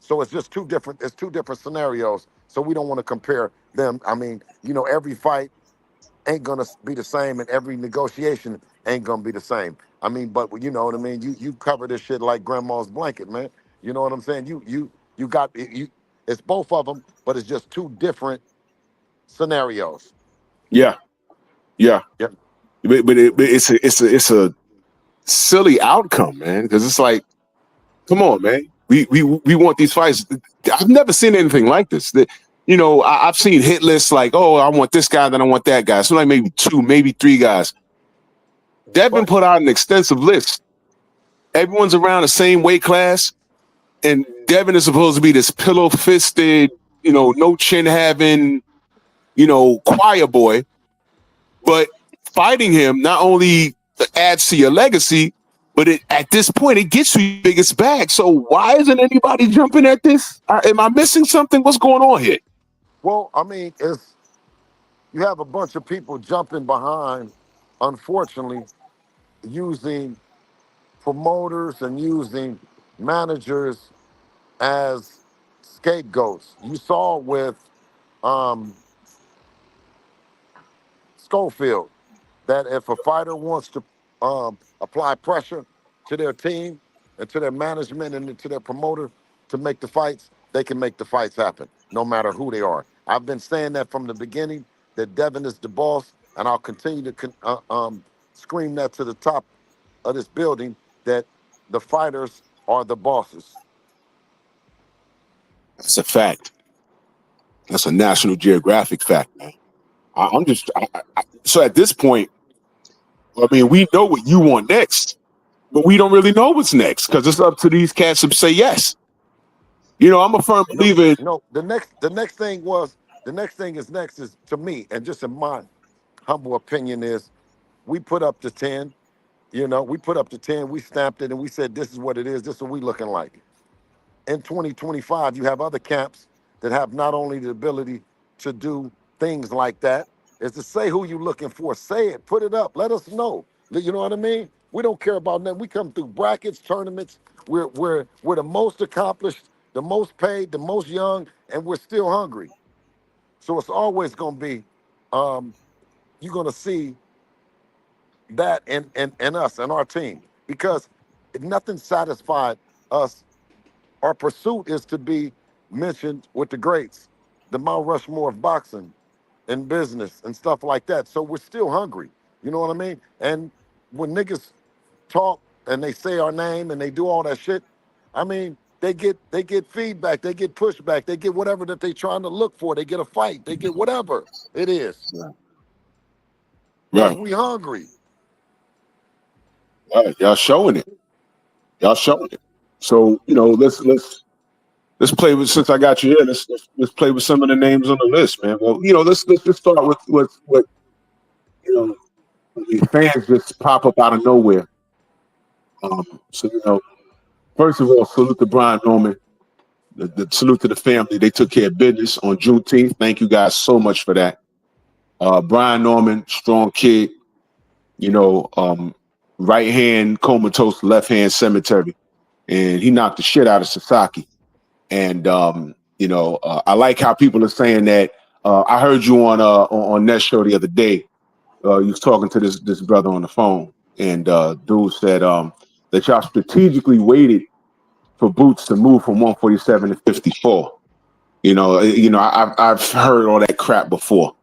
So it's just it's two different scenarios. So we don't want to compare them. I mean, every fight ain't gonna be the same, and every negotiation ain't gonna be the same. I mean, but you know what I mean. You cover this shit like grandma's blanket, man. You know what I'm saying? You got you. It's both of them, but it's just two different scenarios. Yeah. Yeah. Yep. But it's a silly outcome, man, because it's like, come on, man. We want these fights. I've never seen anything like this. I've seen hit lists like, oh, I want this guy, then I want that guy. So like maybe 2, maybe 3 guys. Devin put out an extensive list. Everyone's around the same weight class, and Devin is supposed to be this pillow-fisted, no chin having, choir boy. But fighting him not only adds to your legacy, but at this point, it gets you your biggest bag. So why isn't anybody jumping at this? Am I missing something? What's going on here? Well, I mean, you have a bunch of people jumping behind, unfortunately, using promoters and using managers as scapegoats. You saw with um, Schofield that if a fighter wants to apply pressure to their team and to their management and to their promoter to make the fights, they can make the fights happen, no matter who they are. I've been saying that from the beginning, that Devin is the boss, and I'll continue to scream that to the top of this building, that the fighters are the bosses. That's a fact. That's a National Geographic fact, man. So at this point, I mean, we know what you want next, but we don't really know what's next because it's up to these cats to say yes. I'm a firm believer. The next thing is to me, and just in my humble opinion, is we put up to 10. We put up to 10. We stamped it, and we said, this is what it is. This is what we looking like. In 2025, you have other camps that have not only the ability to do things like that, is to say who you looking for. Say it, put it up, let us know. You know what I mean? We don't care about that. We come through brackets, tournaments. We're the most accomplished, the most paid, the most young, and we're still hungry. So it's always going to be, you're going to see that in us and our team, because if nothing satisfied us, our pursuit is to be mentioned with the greats, the Mount Rushmore of boxing and business and stuff like that. So we're still hungry. You know what I mean? And when niggas talk and they say our name and they do all that shit, I mean, they get feedback, they get pushback, they get whatever that they trying to look for. They get a fight, they get whatever it is. Because we hungry. Right. Y'all showing it. So, let's play with, since I got you here, let's play with some of the names on the list, man. Well, let's just start with what these fans just pop up out of nowhere. So, first of all, salute to Brian Norman. The salute to the family. They took care of business on Juneteenth. Thank you guys so much for that. Brian Norman, strong kid. right hand comatose, left hand cemetery, and he knocked the shit out of Sasaki. And I like how people are saying that. I heard you on that show the other day. You was talking to this brother on the phone, and dude said that y'all strategically waited for Boots to move from 147 to 54. I've heard all that crap before.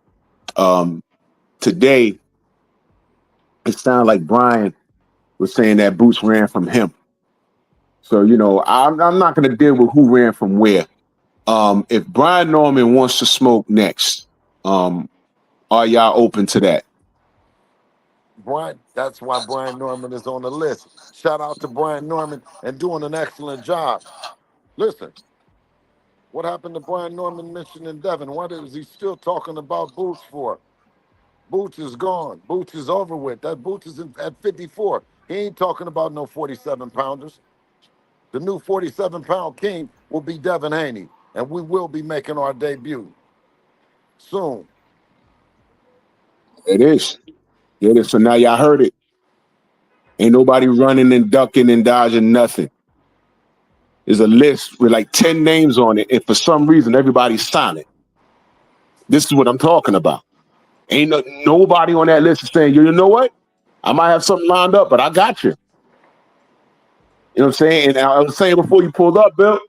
Today, it sounded like Brian was saying that Boots ran from him. So I'm not going to deal with who ran from where. If Brian Norman wants to smoke next, are y'all open to that? Brian, that's why Brian Norman is on the list. Shout out to Brian Norman and doing an excellent job. Listen, what happened to Brian Norman mentioning Devin? What is he still talking about Boots for? Boots is gone. Boots is over with. That Boots is at 54. He ain't talking about no 47 pounders. The new 47-pound king will be Devin Haney, and we will be making our debut soon. It is. It is. So now y'all heard it. Ain't nobody running and ducking and dodging nothing. There's a list with like 10 names on it, and for some reason, everybody's silent. This is what I'm talking about. Ain't nobody on that list is saying, you know what? I might have something lined up, but I got you. You know what I'm saying? And I was saying before you pulled up, Bill.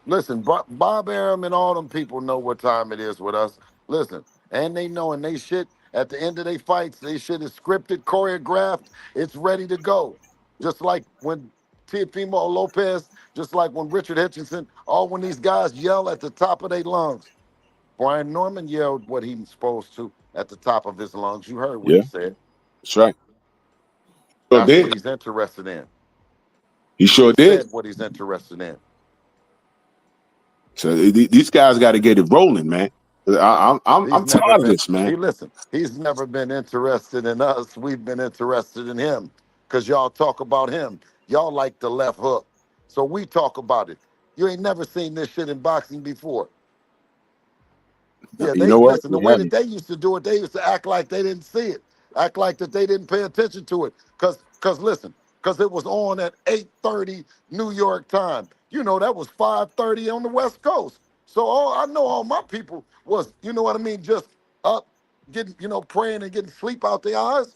Listen, Bob Arum and all them people know what time it is with us. Listen, and they know, and they shit, at the end of their fights, they shit is scripted, choreographed, it's ready to go. Just like when Teofimo Lopez, just like when Richard Hitchinson, all when these guys yell at the top of their lungs. Brian Norman yelled what he was supposed to at the top of his lungs. You heard what he said. That's right. That's what he's interested in. He sure did. Said what he's interested in. So these guys got to get it rolling, man. I'm tired of this, man. Listen, he's never been interested in us. We've been interested in him because y'all talk about him. Y'all like the left hook. So we talk about it. You ain't never seen this shit in boxing before. Yeah, you know what? Listen, the way that they used to do it, they used to act like they didn't see it, act like that they didn't pay attention to it. Because it was on at 8:30 New York time. You know, that was 5:30 on the West Coast. So I know all my people was, you know what I mean, just up, getting, praying and getting sleep out their eyes.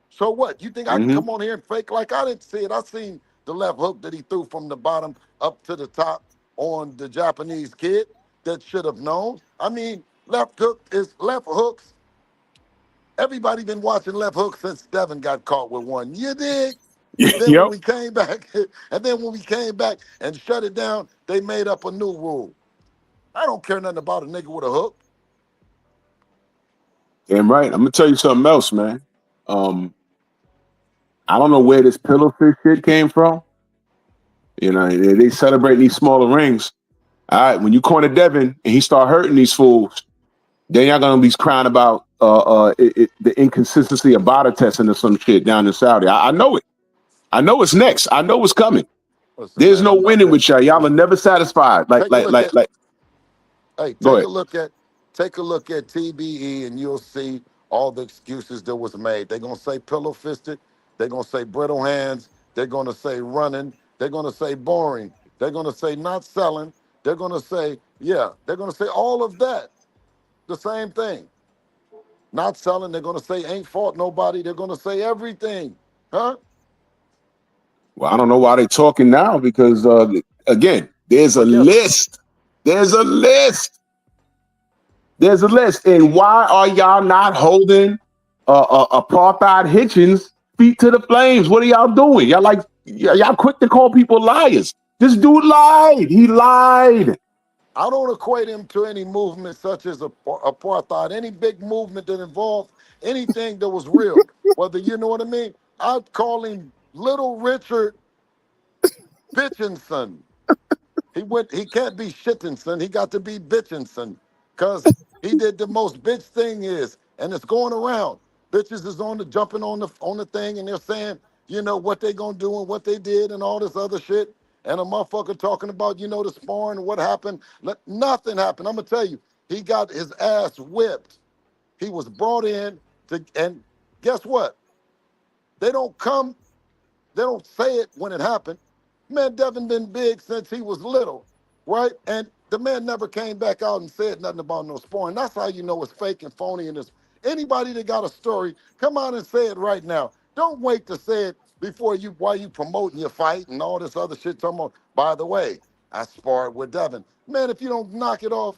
So what? You think I can come on here and fake like I didn't see it? I seen the left hook that he threw from the bottom up to the top on the Japanese kid that should have known. I mean, left hooks. Everybody been watching left hook since Devin got caught with one. You dig? Then when we came back, and shut it down, they made up a new rule. I don't care nothing about a nigga with a hook. Damn right. I'm gonna tell you something else, man. I don't know where this pillowfish shit came from. You know, they celebrate these smaller rings. All right, when you corner Devin and he start hurting these fools, then y'all gonna be crying about the inconsistency of body testing or some shit down in Saudi. I know it. I know it's next. I know it's coming. Listen, There's man, no winning with y'all. Y'all are never satisfied. Hey, take a look at TBE and you'll see all the excuses that was made. They're gonna say pillow fisted, they're gonna say brittle hands, they're gonna say running, they're gonna say boring, they're gonna say not selling, they're gonna say, they're gonna say all of that. The same thing. Not selling, they're gonna say ain't fought nobody, they're gonna say everything. Huh? Well, I don't know why they're talking now because again, there's a list. There's a list. There's a list. And why are y'all not holding Apartheid Hitchens feet to the flames? What are y'all doing? Y'all quick to call people liars. This dude lied. He lied. I don't equate him to any movement such as apartheid, any big movement that involved anything that was real. Whether you know what I mean, I'd call him Little Richard Bitchinson. He can't be Shittinson. He got to be Bitchinson because he did the most bitch thing and it's going around. Bitches is jumping on the thing and they're saying, what they gonna do and what they did and all this other shit. And a motherfucker talking about, the sparring and what happened. Nothing happened. I'm gonna tell you, he got his ass whipped. He was brought in and guess what? They don't come, they don't say it when it happened. Man, Devin been big since he was little, right? And the man never came back out and said nothing about no sparring. That's how you know it's fake and phony. And it's anybody that got a story, come out and say it right now. Don't wait to say it before you while you promoting your fight and all this other shit. Talking about, by the way, I sparred with Devin. Man, if you don't knock it off,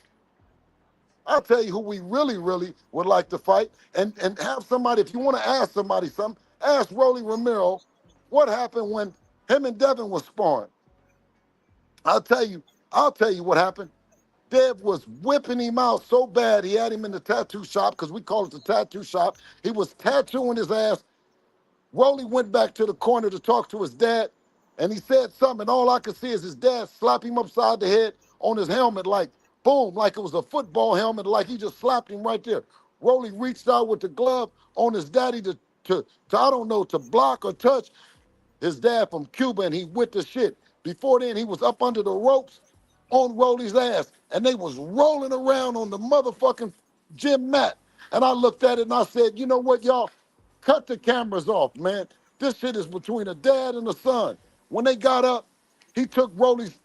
I'll tell you who we really, really would like to fight. And have somebody, if you want to ask somebody something, ask Rolly Romero what happened when him and Devin was sparring. I'll tell you what happened. Dev was whipping him out so bad he had him in the tattoo shop, because we call it the tattoo shop. He was tattooing his ass. Rolly went back to the corner to talk to his dad, and he said something, and all I could see is his dad slap him upside the head on his helmet, like, boom, like it was a football helmet, like he just slapped him right there. Rolly reached out with the glove on his daddy to I don't know, to block or touch his dad from Cuba, and he went to shit. Before then, he was up under the ropes on Rolly's ass, and they was rolling around on the motherfucking gym mat. And I looked at it and I said, you know what, y'all? Cut the cameras off, man. This shit is between a dad and a son. When they got up, he took Rolly's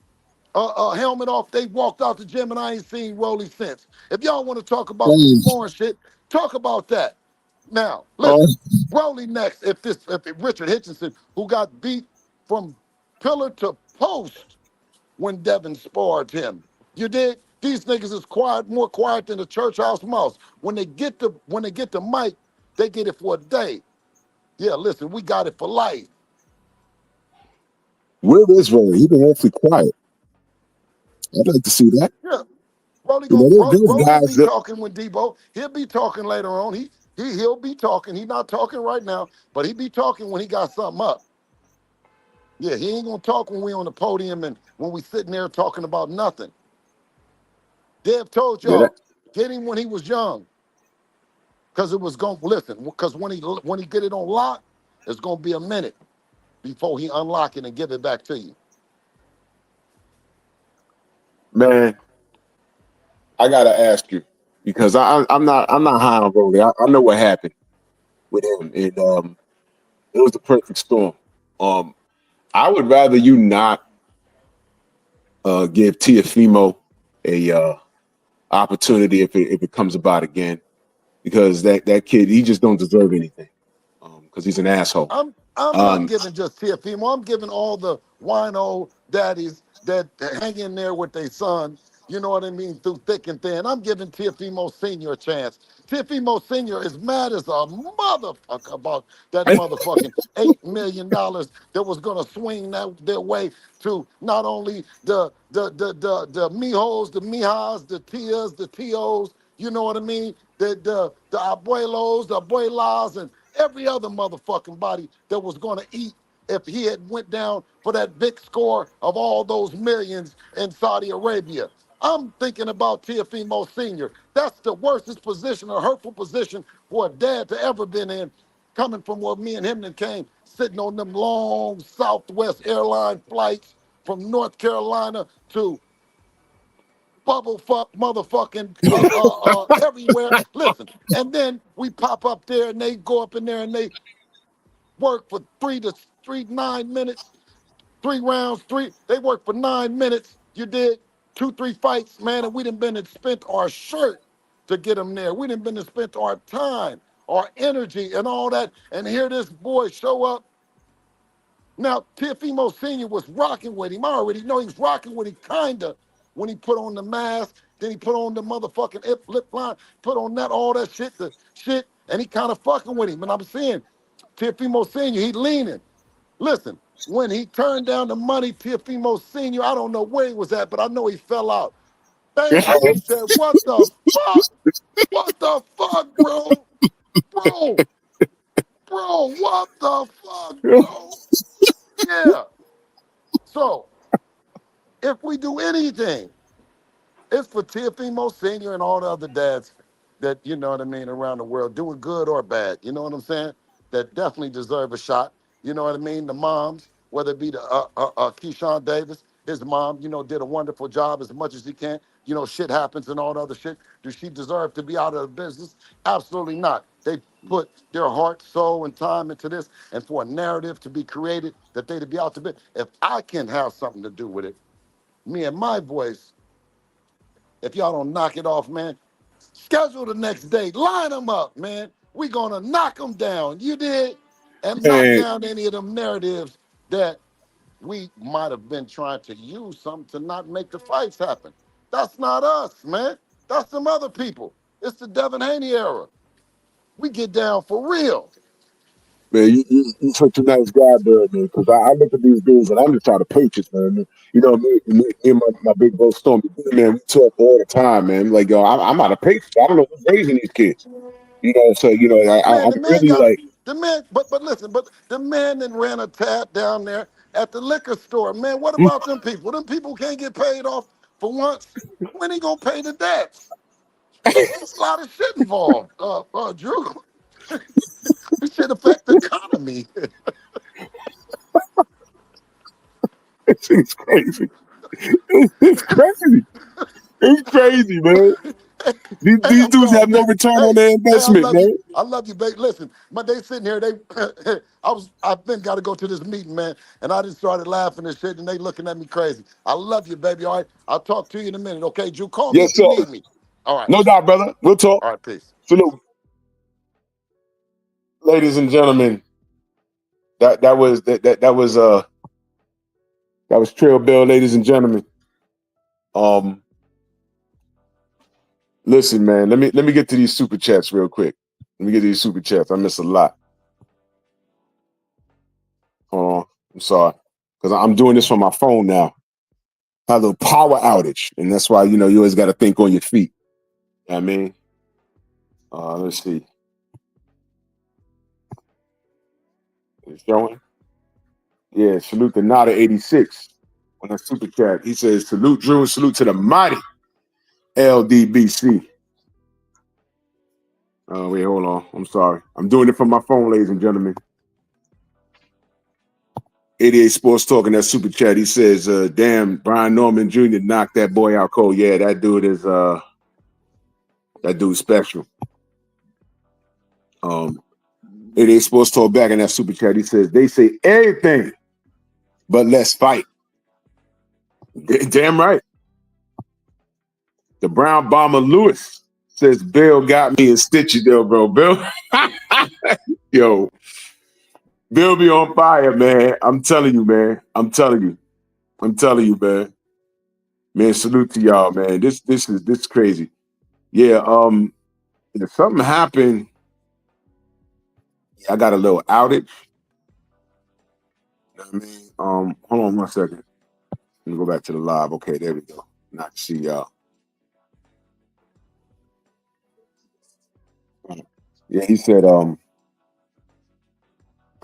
helmet off. They walked out the gym, and I ain't seen Rolly since. If y'all want to talk about the foreign shit, talk about that. Now, listen, Rolly next. If Richard Hitchinson, who got beat from pillar to post when Devin sparred him, you did. These niggas is quiet, more quiet than the church house mouse. When they get the mic, they get it for a day. Yeah, listen, we got it for life. Where is Rolly? He been awfully quiet. I'd like to see that. Yeah. Rolly You know, there's will guys be that talking with Debo. He'll be talking later on. He'll be talking. He's not talking right now, but he be talking when he got something up. Yeah, he ain't gonna talk when we on the podium and when we sitting there talking about nothing. Dev told yeah, that, y'all, get him when he was young. Cause it was gonna listen, because when he get it on lock, it's gonna be a minute before he unlock it and give it back to you. man, I gotta ask you because I'm not high on Rolly. I know what happened with him, and it was the perfect storm. Um, I would rather you not give Tiafimo a opportunity if it comes about again, because that kid, he just don't deserve anything because he's an asshole. I'm not giving just Tiafimo. I'm giving all the wino daddies that hang in there with their son, you know what I mean, through thick and thin. I'm giving Tiafimo Sr. a chance. Tiafimo Sr. is mad as a motherfucker about that motherfucking $8 million that was gonna swing their way to not only the mijos, the mijas, the tias, the tios, you know what I mean, the abuelos, the abuelas, and every other motherfucking body that was going to eat if he had went down for that big score of all those millions in Saudi Arabia. I'm thinking about Tiafimo Sr. That's the worstest position, a hurtful position for a dad to ever been in, coming from where me and him then came, sitting on them long Southwest airline flights from North Carolina to bubble fuck motherfucking everywhere. Listen, and then we pop up there and they go up in there and they work for 9 minutes, 3 rounds, they work for 9 minutes. You did 2-3 fights, man, and we done been and spent our shirt to get them there. We done been and spent our time, our energy and all that. And here this boy show up. Now, Tiafimo Sr. was rocking with him. I already know he was rocking with him, kinda, when he put on the mask, then he put on the motherfucking lip line, put on that, all that shit, and he kind of fucking with him. And I'm saying, Tiafimo Sr., he leaning. Listen, when he turned down the money, Tiafimo Sr., I don't know where he was at, but I know he fell out. Bam! He said, what the fuck? What the fuck, bro? Bro, what the fuck, bro? Yeah. So, if we do anything, it's for Tiafimo Sr. and all the other dads that, you know what I mean, around the world, doing good or bad, you know what I'm saying, that definitely deserve a shot. You know what I mean? The moms, whether it be the Keyshawn Davis, his mom, you know, did a wonderful job as much as he can. You know, shit happens and all the other shit. Does she deserve to be out of the business? Absolutely not. They put their heart, soul, and time into this, and for a narrative to be created that they to be out to bid. If I can have something to do with it, me and my voice, if y'all don't knock it off, man, schedule the next day. Line them up, man. We gonna knock them down. You did? And knock Man, down any of them narratives that we might have been trying to use something to not make the fights happen. That's not us, man. That's some other people. It's the Devin Haney era. We get down for real. man, you such a nice guy, bro, man. Because I look at these dudes and I'm just trying to Patriots, man. You know, me and my big bro Stormy, man, we talk all the time, man. Like, yo, I'm out of Patriots. I don't know who's raising these kids. You know, so you know, Man, I'm the man really got like, the man, but listen, but the man that ran a tab down there at the liquor store. Man, what about them people? Them people can't get paid off for once. When he gonna pay the debts? There's a lot of shit involved, Drew. This shit affect the economy. it's crazy. It's crazy. It's crazy, man. These, Hey, these I'm dudes gone, have no baby. return on Hey, their hey, I investment, love you. man. I love you, baby. Listen, but they sitting here. I've been got to go to this meeting, man, and I just started laughing and shit, and they looking at me crazy. I love you, baby. All right, I'll talk to you in a minute, okay? Drew, call me Yes, if you sir. need me. All right, No doubt, brother. We'll talk. all right, peace. Salute. Ladies and gentlemen, that was Trail Bill, ladies and gentlemen. Listen, man, let me get to these super chats real quick. Let me get to these super chats. I miss a lot. Hold on. I'm sorry. Because I'm doing this from my phone now. I have a little power outage. And that's why, you know, you always got to think on your feet. You know what I mean? Let's see. It's showing? Yeah, salute to Nada86 on that super chat. He says, salute Drew and salute to the mighty LDBC. Wait, hold on. I'm sorry. I'm doing it from my phone, ladies and gentlemen. 88 Sports Talk in that super chat. He says, damn, Brian Norman Jr. knocked that boy out cold. Yeah, that dude's special. 88 Sports Talk back in that super chat. He says, they say everything, but let's fight. Damn right. The Brown Bomber Lewis says, Bill got me in stitches though, bro. Bill, yo, Bill be on fire, man. I'm telling you, man. I'm telling you, man. Man, salute to y'all, man. This is crazy. Yeah, if something happened, I got a little outage. You know what I mean? Hold on 1 second. Let me go back to the live. Okay, there we go. Now I can see y'all. Yeah, he said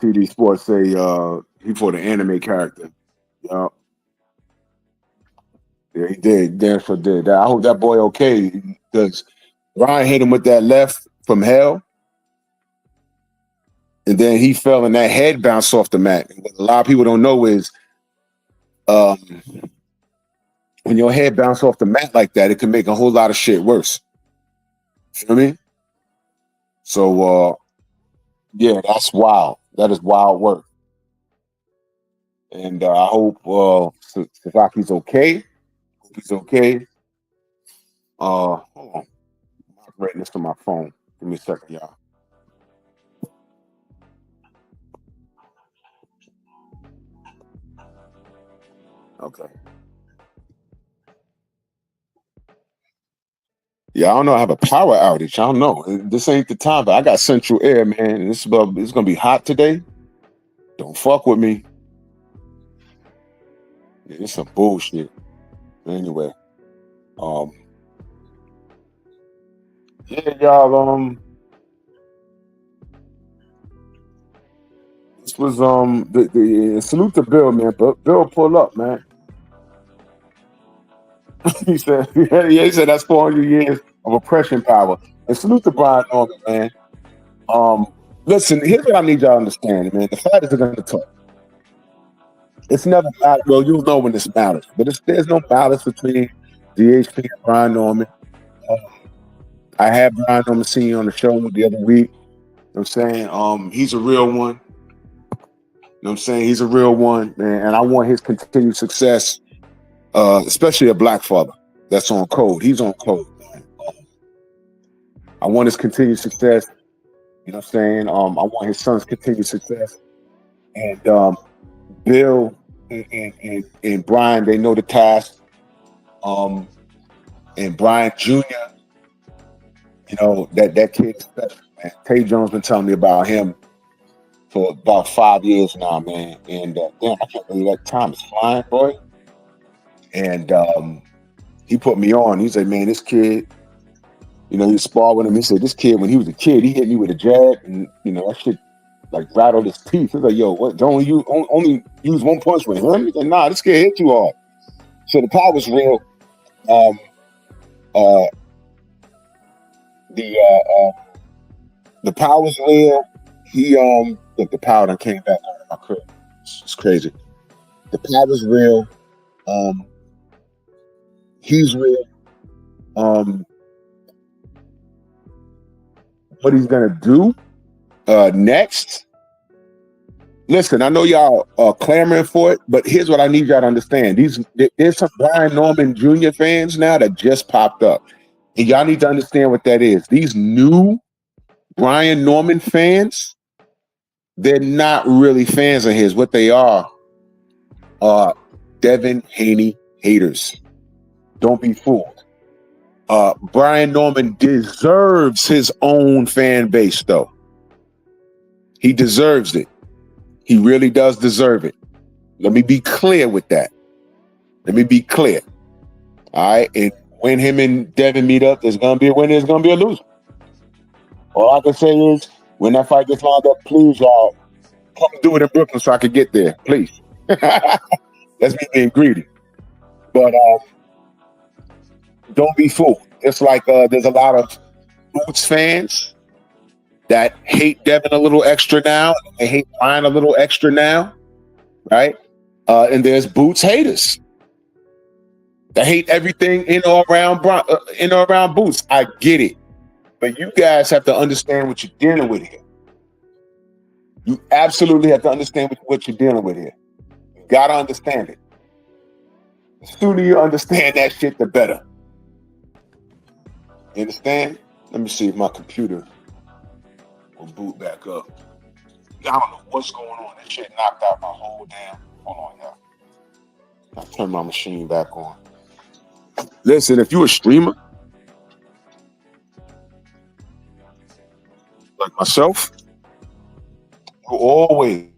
TD Sports say he for the anime character. Yeah. Yeah, he did. Damn sure did. I hope that boy okay, because Ryan hit him with that left from hell. And then he fell and that head bounced off the mat. What a lot of people don't know is when your head bounces off the mat like that, it can make a whole lot of shit worse. You know what I mean? So yeah, that's wild. That is wild work. And I hope Sasaki's okay. Hope he's okay. Hold on. I'm writing this to my phone. Give me a second, y'all. Okay. Yeah, I don't know. I have a power outage. I don't know. This ain't the time, but I got central air, man. It's gonna be hot today. Don't fuck with me. Yeah, it's some bullshit. Anyway, yeah, y'all. This was the salute to Bill, man. But Bill, pull up, man. he said, yeah, he said that's 400 years of oppression power. And salute to Brian Norman, man. Listen, here's what I need y'all to understand, man. The fighters are gonna talk. It's never matter. Well, you'll know when this matters, but there's no balance between DHP and Brian Norman. I had Brian Norman senior on the show the other week. know what I'm saying? He's a real one. You know what I'm saying? He's a real one, man. And I want his continued success, especially a black father that's on code. He's on code, man. I want his continued success. You know what I'm saying? I want his son's continued success. And Bill and Brian, they know the task. And Brian Jr., you know, that kid is special, man. Tay Jones been telling me about him for about 5 years now, man. And damn, I can't believe that time is flying, boy. And he put me on. He said, man, this kid, you know, he sparred with him. He said, this kid, when he was a kid, he hit me with a jab, and you know, that shit like rattled his teeth. He's like, yo, what? Don't you only use one punch with him? He said, nah, this kid hit you hard. So the power's real. The power's real. He look, the power done came back on my crib. It's crazy. The power's real. He's real. What he's gonna do next? Listen, I know y'all are clamoring for it, but here's what I need y'all to understand. There's some Brian Norman Jr. fans now that just popped up. And y'all need to understand what that is. These new Brian Norman fans, they're not really fans of his. What they are Devin Haney haters. Don't be fooled. Brian Norman deserves his own fan base, though. He deserves it. He really does deserve it. Let me be clear with that. Let me be clear. All right? And when him and Devin meet up, there's going to be a winner, there's going to be a loser. All I can say is, when that fight gets lined up, please, y'all, come do it in Brooklyn so I can get there. Please. That's me being greedy. But don't be fooled. It's like there's a lot of Boots fans that hate Devin a little extra now. They hate Brian a little extra now, right? And there's Boots haters that hate everything in or around Boots. I get it. But you guys have to understand what you're dealing with here. You absolutely have to understand what you're dealing with here. You got to understand it. The sooner you understand that shit, the better. You understand? Let me see if my computer will boot back up. I don't know what's going on. This shit knocked out my whole damn. Hold on, y'all. I'll turn my machine back on. Listen, if you're a streamer, like myself, you always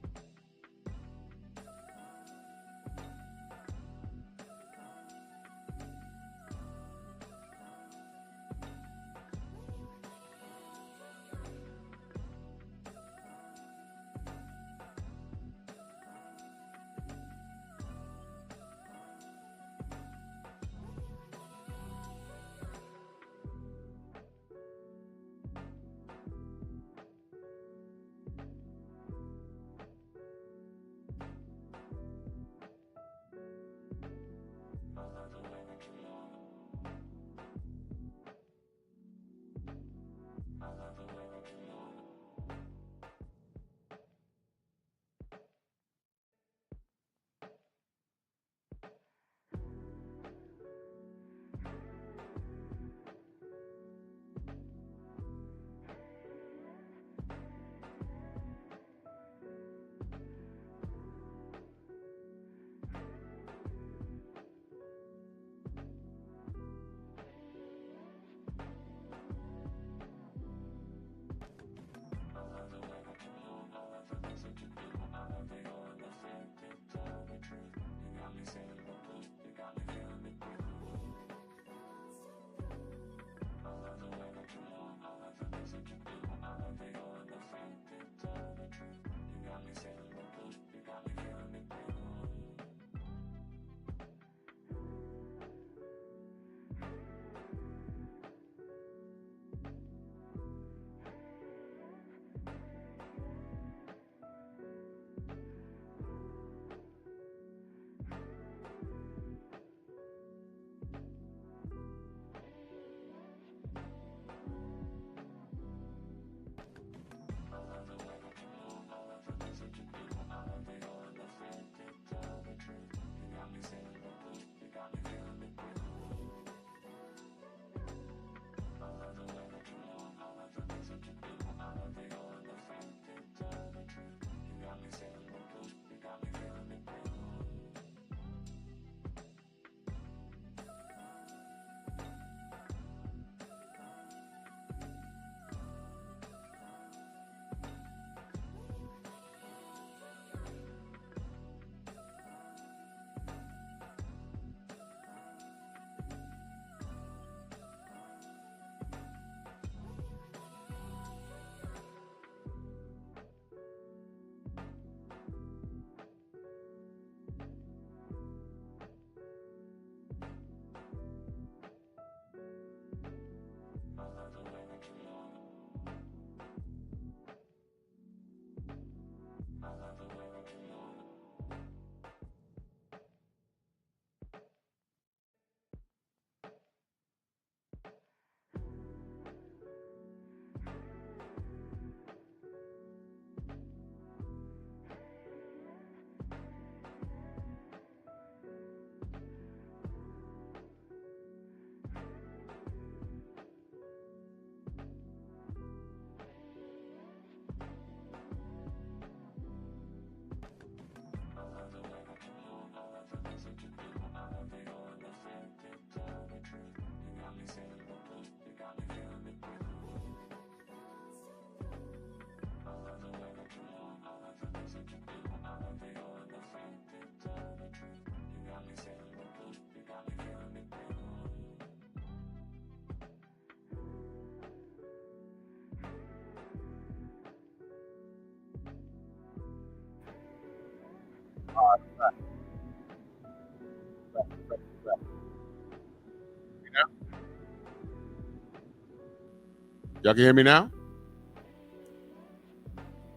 Y'all can hear me now?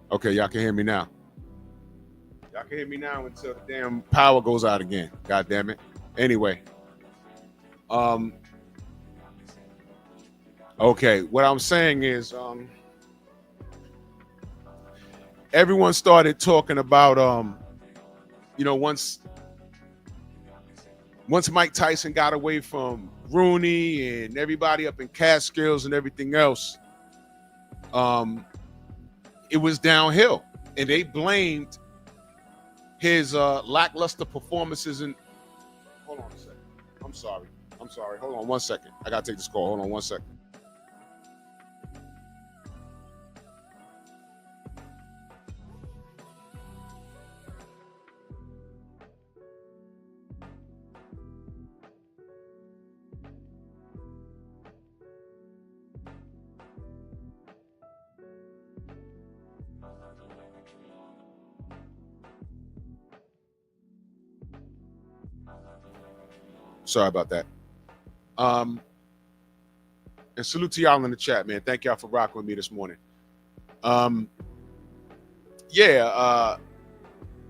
Okay, y'all can hear me now. Y'all can hear me now until the damn power goes out again. God damn it. Anyway. Okay, what I'm saying is everyone started talking about once Mike Tyson got away from Rooney and everybody up in Catskills and everything else, it was downhill. And they blamed his lackluster performances in. Hold on a second. I'm sorry. Hold on 1 second. I got to take this call. Hold on 1 second. Sorry about that. And salute to y'all in the chat, man. Thank y'all for rocking with me this morning.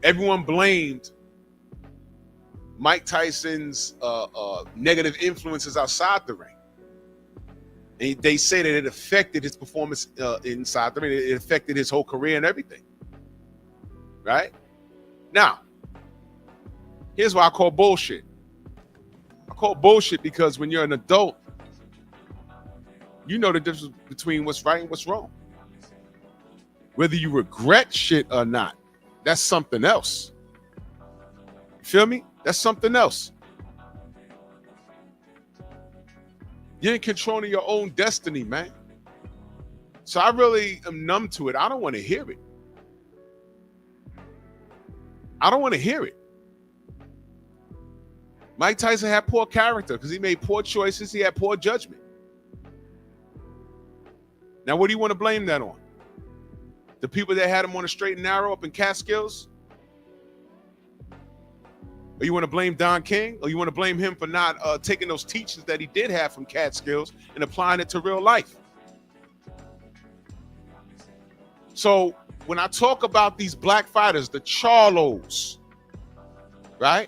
Everyone blamed Mike Tyson's negative influences outside the ring. And they say that it affected his performance inside the ring. It affected his whole career and everything. Right? Now, here's why I call bullshit. I call bullshit because when you're an adult, you know the difference between what's right and what's wrong. Whether you regret shit or not, that's something else. You feel me? That's something else. You're in control of your own destiny, man. So I really am numb to it. I don't want to hear it. I don't want to hear it. Mike Tyson had poor character because he made poor choices. He had poor judgment. Now, what do you want to blame that on? The people that had him on the straight and narrow up in Catskills? Or you want to blame Don King? Or you want to blame him for not taking those teachings that he did have from Catskills and applying it to real life? So when I talk about these black fighters, the Charlos, right?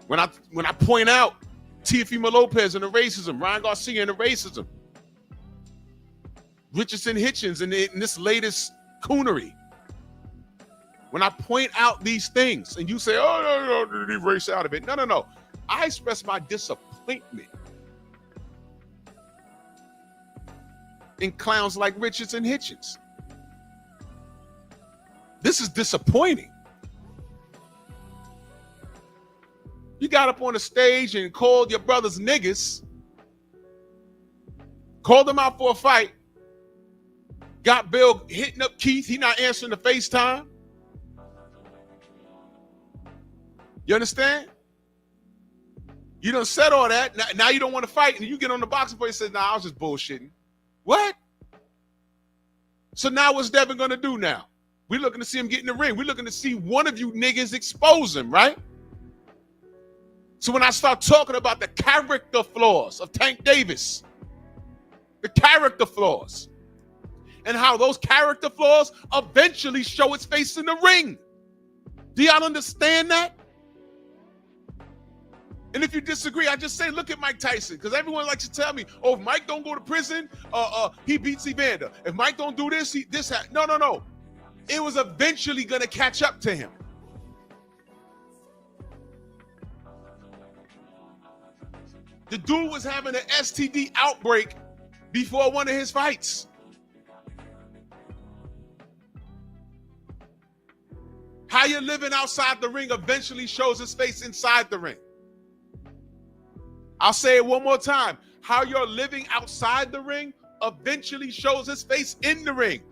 When I point out Teofimo Lopez and the racism, Ryan Garcia and the racism, Richardson Hitchens and this latest coonery. When I point out these things and you say, oh, no, leave race out of it. No. I express my disappointment in clowns like Richardson Hitchens. This is disappointing. You got up on the stage and called your brothers niggas, called them out for a fight, got Bill hitting up Keith. He not answering the FaceTime. You understand? You done said all that. Now you don't want to fight, and you get on the boxing floor and say, nah, I was just bullshitting. What? So now what's Devin going to do now? We're looking to see him get in the ring. We're looking to see one of you niggas expose him, right? So when I start talking about the character flaws of Tank Davis, the character flaws, and how those character flaws eventually show its face in the ring. Do y'all understand that? And if you disagree, I just say, look at Mike Tyson, because everyone likes to tell me, oh, if Mike don't go to prison, he beats Evander. If Mike don't do this, No. It was eventually going to catch up to him. The dude was having an STD outbreak before one of his fights. How you're living outside the ring eventually shows his face inside the ring. I'll say it one more time. How you're living outside the ring eventually shows his face in the ring.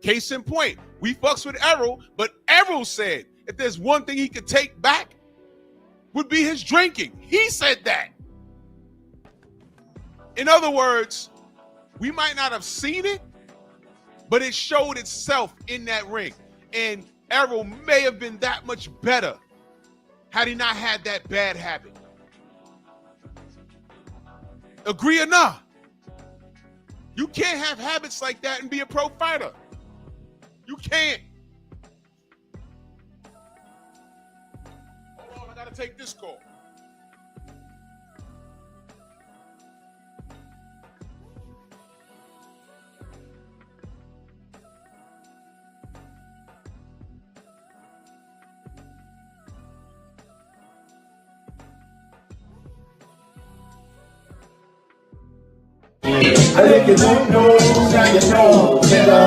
Case in point, we fucks with Errol, but Errol said if there's one thing he could take back would be his drinking. He said that. In other words, we might not have seen it, but it showed itself in that ring. And Errol may have been that much better had he not had that bad habit. Agree or not? You can't have habits like that and be a pro fighter. You can't. Hold on, I gotta take this call. If you don't know, now you know.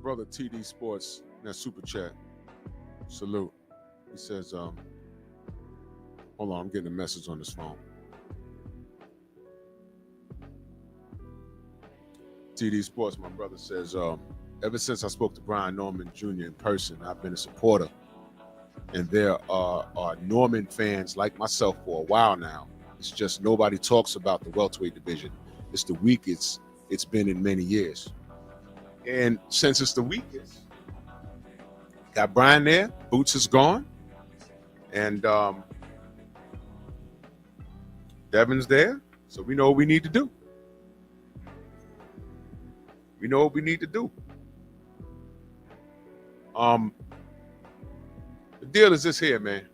Brother TD Sports, that super chat. Salute. He says, hold on, I'm getting a message on this phone. TD Sports, my brother says, ever since I spoke to Brian Norman Jr. in person, I've been a supporter. And there are Norman fans like myself for a while now. It's just nobody talks about the welterweight division. It's the weakest it's been in many years. And since it's the weakest, got Brian there, Boots is gone, and Devin's there, so we know what we need to do. We know what we need to do. The deal is this here, man.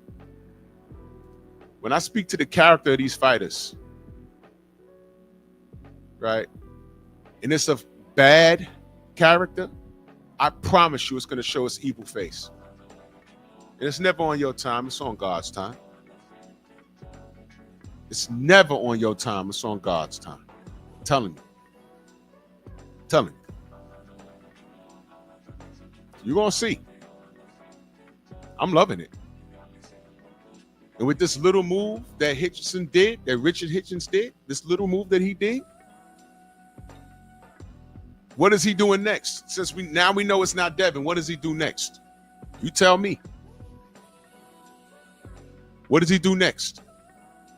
When I speak to the character of these fighters, right, and it's a bad character, I promise you it's going to show its evil face. And it's never on your time, it's on God's time. It's never on your time, it's on God's time. I'm telling you. You're going to see. I'm loving it. And with this little move that Richard Hitchens did, this little move that he did, what is he doing next? Since we know it's not Devin, what does he do next? You tell me. What does he do next?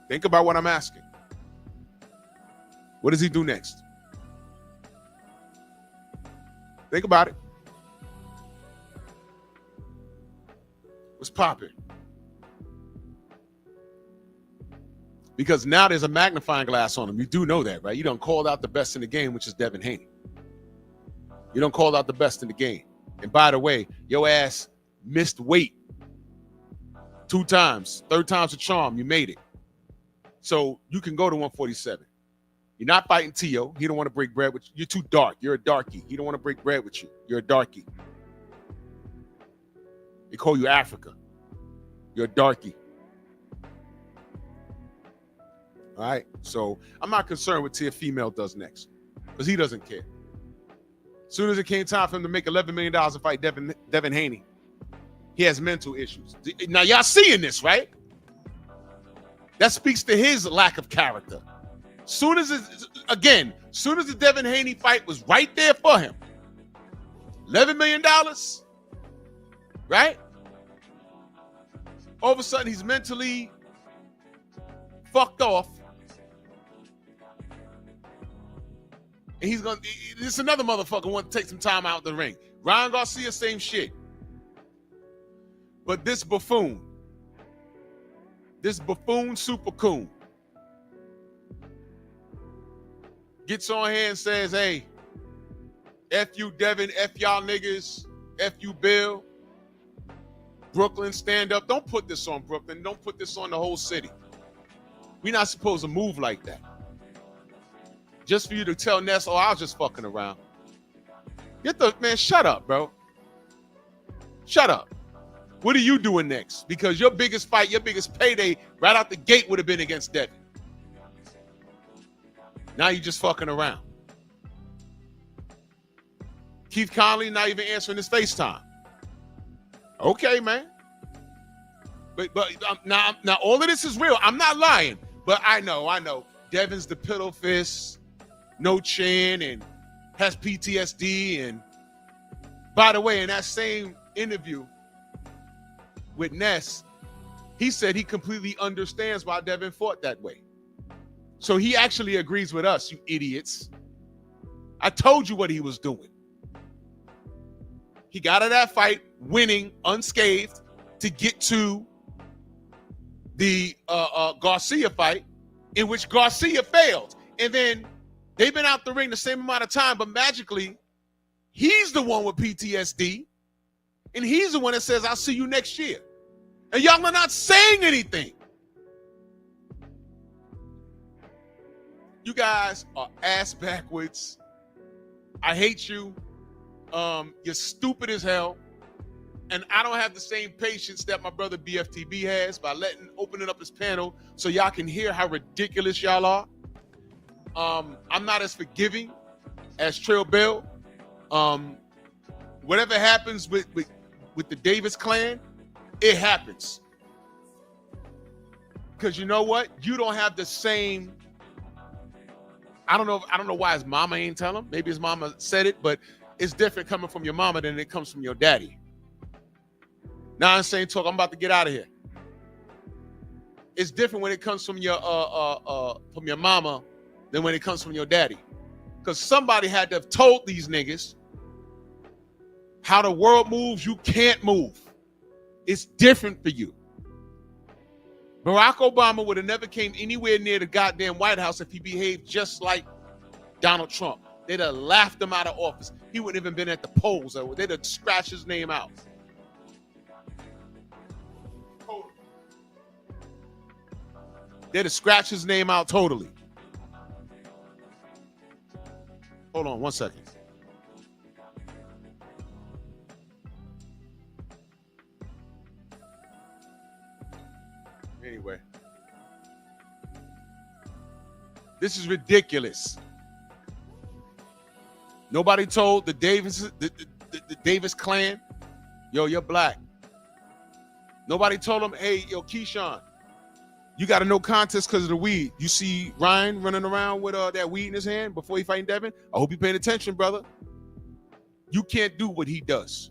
Think about what I'm asking. What does he do next? Think about it. What's popping? Because now there's a magnifying glass on him. You do know that, right? You done called out the best in the game, which is Devin Haney. You don't call out the best in the game. And by the way, your ass missed weight 2 times. 3rd time's a charm. You made it. So you can go to 147. You're not fighting Tio. He don't want to break bread with you. You're too dark. You're a darkie. He don't want to break bread with you. You're a darkie. They call you Africa. You're a darkie. All right? So I'm not concerned what Teofimo does next because he doesn't care. As soon as it came time for him to make $11 million and fight Devin Haney, he has mental issues. Now, y'all seeing this, right? That speaks to his lack of character. Soon as the Devin Haney fight was right there for him, $11 million, right? All of a sudden, he's mentally fucked off. And this is another motherfucker want to take some time out of the ring. Ryan Garcia, same shit. But this buffoon super coon, gets on here and says, hey, F you, Devin, F y'all niggas, F you, Bill. Brooklyn, stand up. Don't put this on Brooklyn. Don't put this on the whole city. We're not supposed to move like that. just for you to tell Ness, oh, I was just fucking around. Shut up, bro. Shut up. What are you doing next? Because your biggest fight, your biggest payday right out the gate would have been against Devin. Now you just fucking around. Keith Conley not even answering his FaceTime. Okay, man. But now all of this is real. I'm not lying, but I know. Devin's the pillow fist, no chin, and has PTSD. And by the way, in that same interview with Ness, he said he completely understands why Devin fought that way. So he actually agrees with us, you idiots. I told you what he was doing. He got out of that fight winning unscathed to get to the Garcia fight, in which Garcia failed. And then they've been out the ring the same amount of time, but magically, he's the one with PTSD, and he's the one that says, I'll see you next year. And y'all are not saying anything. You guys are ass backwards. I hate you. You're stupid as hell. And I don't have the same patience that my brother BFTB has by opening up his panel so y'all can hear how ridiculous y'all are. I'm not as forgiving as Trill Bell. Whatever happens with the Davis clan, it happens. Because you know what? You don't have the same. I don't know why his mama ain't tell him. Maybe his mama said it, but it's different coming from your mama than it comes from your daddy. Now I'm saying talk. I'm about to get out of here. It's different when it comes from your mama than when it comes from your daddy. Because somebody had to have told these niggas how the world moves, you can't move. It's different for you. Barack Obama would have never came anywhere near the goddamn White House if he behaved just like Donald Trump. They'd have laughed him out of office. He wouldn't even been at the polls. They'd have scratched his name out. They'd have scratched his name out totally. Hold on 1 second. Anyway. This is ridiculous. Nobody told the Davis clan, yo, you're black. Nobody told them, hey, yo, Keyshawn, you got a no contest because of the weed. You see Ryan running around with that weed in his hand before he fighting Devin? I hope you're paying attention, brother. You can't do what he does.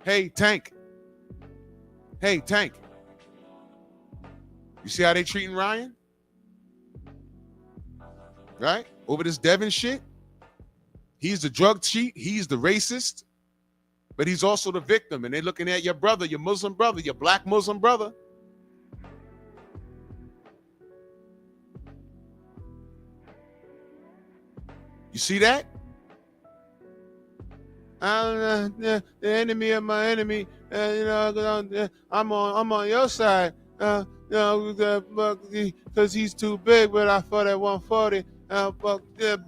Hey, Tank. Hey, Tank. You see how they treating Ryan? Right? Over this Devin shit. He's the drug cheat. He's the racist. But he's also the victim. And they're looking at your brother, your Muslim brother, your black Muslim brother. You see that? The enemy of my enemy. I'm on your side. Because he's too big, but I fought at 140.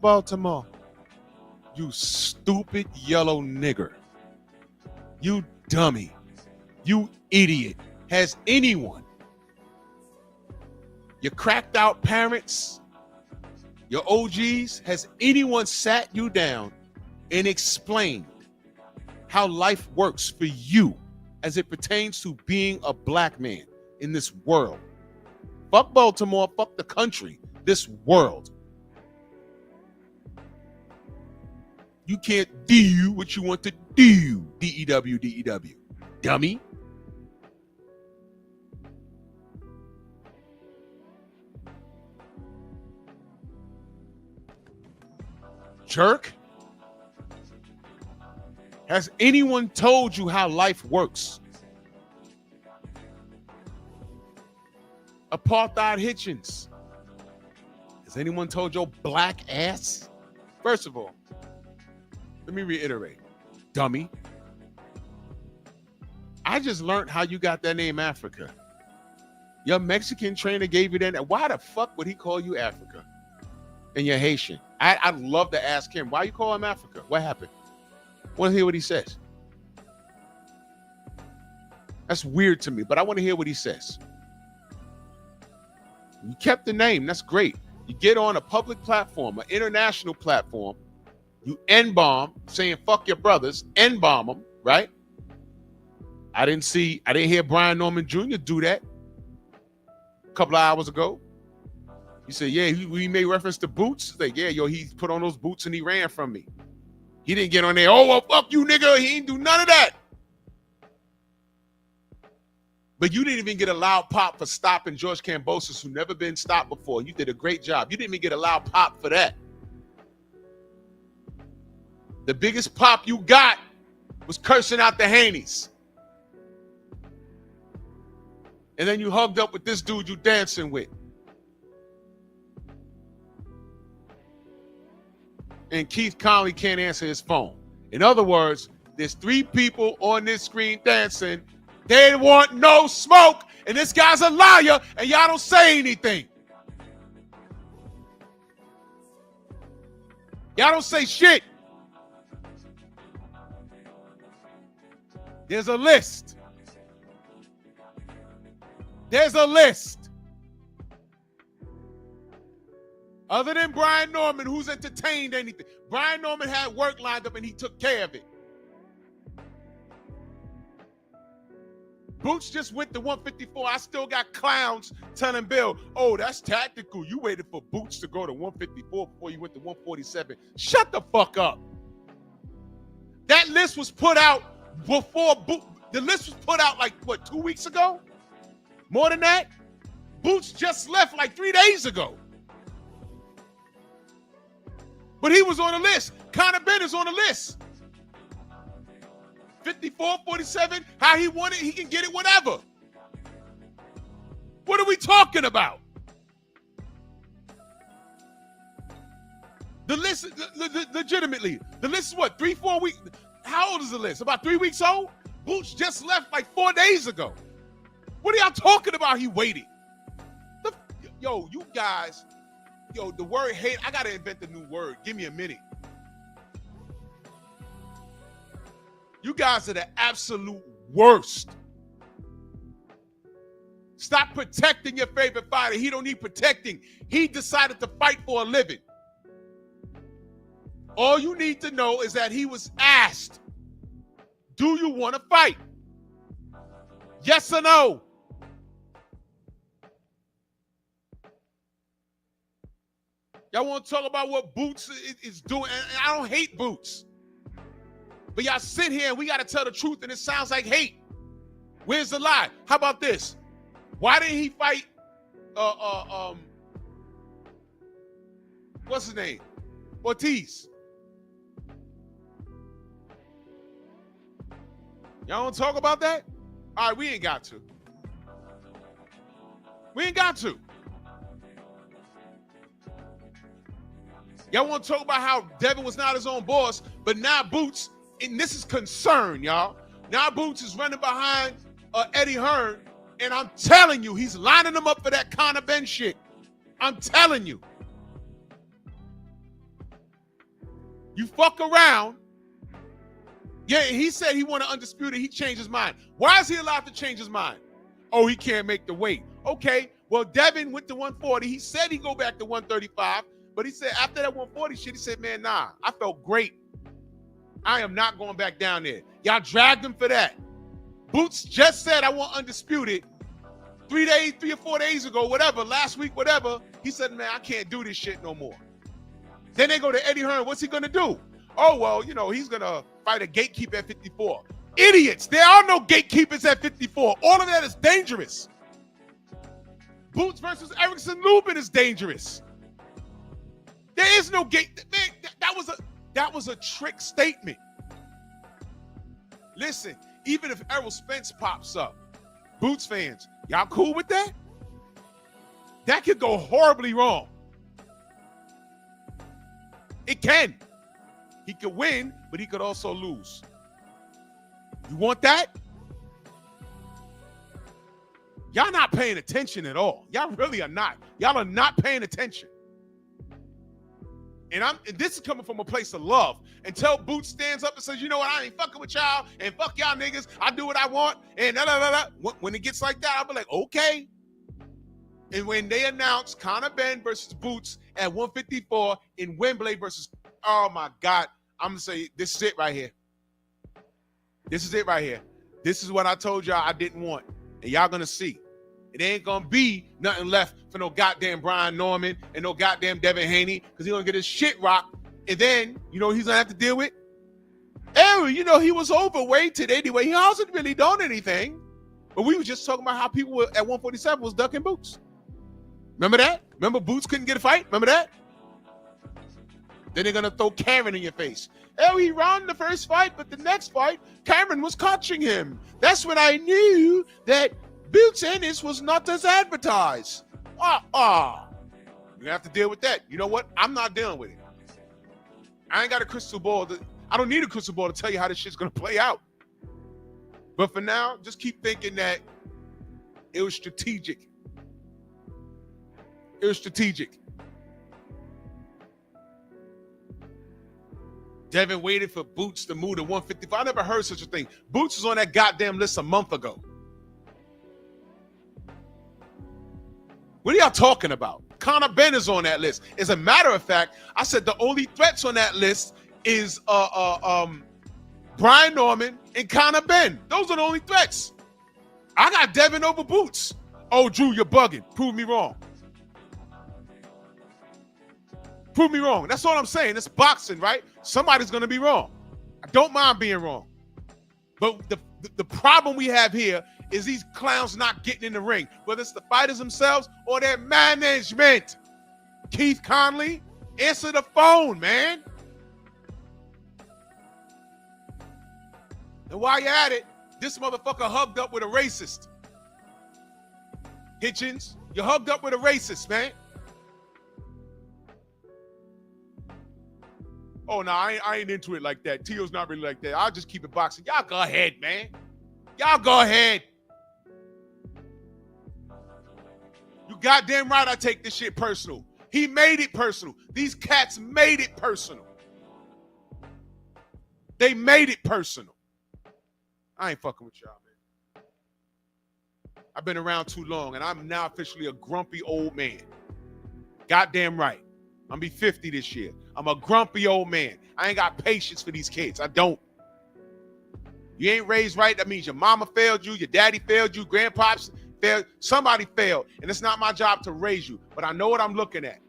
Baltimore. You stupid yellow nigger. You dummy. You idiot. Has anyone, your cracked out parents, your OGs, has anyone sat you down and explained how life works for you as it pertains to being a black man in this world? Fuck Baltimore, fuck the country, this world. You can't do what you want to do, D-E-W, D-E-W. Dummy. Jerk. Has anyone told you how life works? Apartheid Hitchens. Has anyone told your black ass? First of all, let me reiterate. Dummy. I just learned how you got that name Africa. Your Mexican trainer gave you that. Why the fuck would he call you Africa? And you're Haitian. I'd love to ask him, why you call him Africa? What happened? Want to hear what he says. That's weird to me, but I want to hear what he says. You kept the name. That's great. You get on a public platform, an international platform. You N-bomb, saying fuck your brothers, N-bomb them, right? I didn't hear Brian Norman Jr. do that a couple of hours ago. He said, yeah, he made reference to boots. Like, yeah, yo, he put on those boots and he ran from me. He didn't get on there, oh, well, fuck you, nigga. He ain't do none of that. But you didn't even get a loud pop for stopping George Kambosos, who never been stopped before. You did a great job. You didn't even get a loud pop for that. The biggest pop you got was cursing out the Haneys. And then you hugged up with this dude you dancing with. And Keith Conley can't answer his phone. In other words, there's 3 people on this screen dancing. They want no smoke, and this guy's a liar, and y'all don't say anything. Y'all don't say shit. There's a list. There's a list. Other than Brian Norman, who's entertained anything. Brian Norman had work lined up and he took care of it. Boots just went to 154. I still got clowns telling Bill, oh, that's tactical. You waited for Boots to go to 154 before you went to 147. Shut the fuck up. That list was put out before the list was put out like, what, 2 weeks ago? More than that? Boots just left like 3 days ago. But he was on the list. Conor Ben is on the list. 54, 47, how he want it, he can get it, whatever. What are we talking about? The list, legitimately, the list is what, 3-4 weeks? How old is the list? About 3 weeks old? Boots just left like 4 days ago. What are y'all talking about? He waited. Yo, you guys, the word hate, I got to invent a new word. Give me a minute. You guys are the absolute worst. Stop protecting your favorite fighter. He don't need protecting. He decided to fight for a living. All you need to know is that he was asked, do you want to fight? Yes or no? Y'all want to talk about what Boots is doing? And I don't hate Boots. But y'all sit here and we got to tell the truth and it sounds like hate. Where's the lie? How about this? Why didn't he fight what's his name? Ortiz. Y'all want to talk about that? All right, we ain't got to. We ain't got to. Y'all want to talk about how Devin was not his own boss, but now Boots, and this is concern, y'all. Now Boots is running behind Eddie Hearn, and I'm telling you, he's lining them up for that Conor Ben shit. I'm telling you. You fuck around. Yeah, he said he wanted undisputed. He changed his mind. Why is he allowed to change his mind? Oh, he can't make the weight. Okay, well, Devin went to 140. He said he'd go back to 135, but he said after that 140 shit, he said, man, nah, I felt great. I am not going back down there. Y'all dragged him for that. Boots just said, I want undisputed 3 or 4 days ago, whatever, last week, whatever. He said, man, I can't do this shit no more. Then they go to Eddie Hearn. What's he going to do? Oh, well, you know, he's going to fight a gatekeeper at 54. Idiots. There are no gatekeepers at 54. All of that is dangerous. Boots versus Erickson Lubin is dangerous. There is no gate. Man, that was a trick statement. Listen, even if Errol Spence pops up, Boots fans, y'all cool with that? That could go horribly wrong. It can. He could win, but he could also lose. You want that? Y'all not paying attention at all. Y'all really are not. Y'all are not paying attention. And this is coming from a place of love. Until Boots stands up and says, you know what, I ain't fucking with y'all, and fuck y'all niggas, I do what I want, and When it gets like that, I'll be like, okay. And when they announce Conor Benn versus Boots at 154 in Wembley versus, oh my God, I'm gonna say this is it right here. This is it right here. This is what I told y'all I didn't want. And y'all gonna see. It ain't gonna be nothing left for no goddamn Brian Norman and no goddamn Devin Haney, because he's gonna get his shit rocked. And then, you know, he's gonna have to deal with. You know, he was overweighted anyway. He hasn't really done anything. But we were just talking about how people at 147 was ducking Boots. Remember that? Remember Boots couldn't get a fight? Remember that? Then they're gonna throw Cameron in your face. He ran the first fight, but the next fight, Cameron was catching him. That's when I knew that Boots Ennis was not as advertised. You're gonna have to deal with that. You know what? I'm not dealing with it. I ain't got a crystal ball. I don't need a crystal ball to tell you how this shit's gonna play out. But for now, just keep thinking that it was strategic. It was strategic. Devin waited for Boots to move to 155. I never heard such a thing. Boots was on that goddamn list a month ago. What are y'all talking about? Conor Benn is on that list. As a matter of fact, I said the only threats on that list is Brian Norman and Conor Benn. Those are the only threats. I got Devin over Boots. Oh, Drew, you're bugging. Prove me wrong. Prove me wrong. That's all I'm saying. It's boxing, right? Somebody's going to be wrong. I don't mind being wrong. But the problem we have here is these clowns not getting in the ring, whether it's the fighters themselves or their management. Keith Conley, answer the phone, man. And while you're at it, this motherfucker hugged up with a racist. Hitchens, you hugged up with a racist, man. Oh, no, I ain't into it like that. Tio's not really like that. I'll just keep it boxing. Y'all go ahead, man. Y'all go ahead. You goddamn right I take this shit personal. He made it personal. These cats made it personal. They made it personal. I ain't fucking with y'all, man. I've been around too long, and I'm now officially a grumpy old man. Goddamn right. I'm gonna be 50 this year. I'm a grumpy old man. I ain't got patience for these kids. I don't. You ain't raised right. That means your mama failed you, your daddy failed you, grandpops failed. Somebody failed, and it's not my job to raise you. But I know what I'm looking at.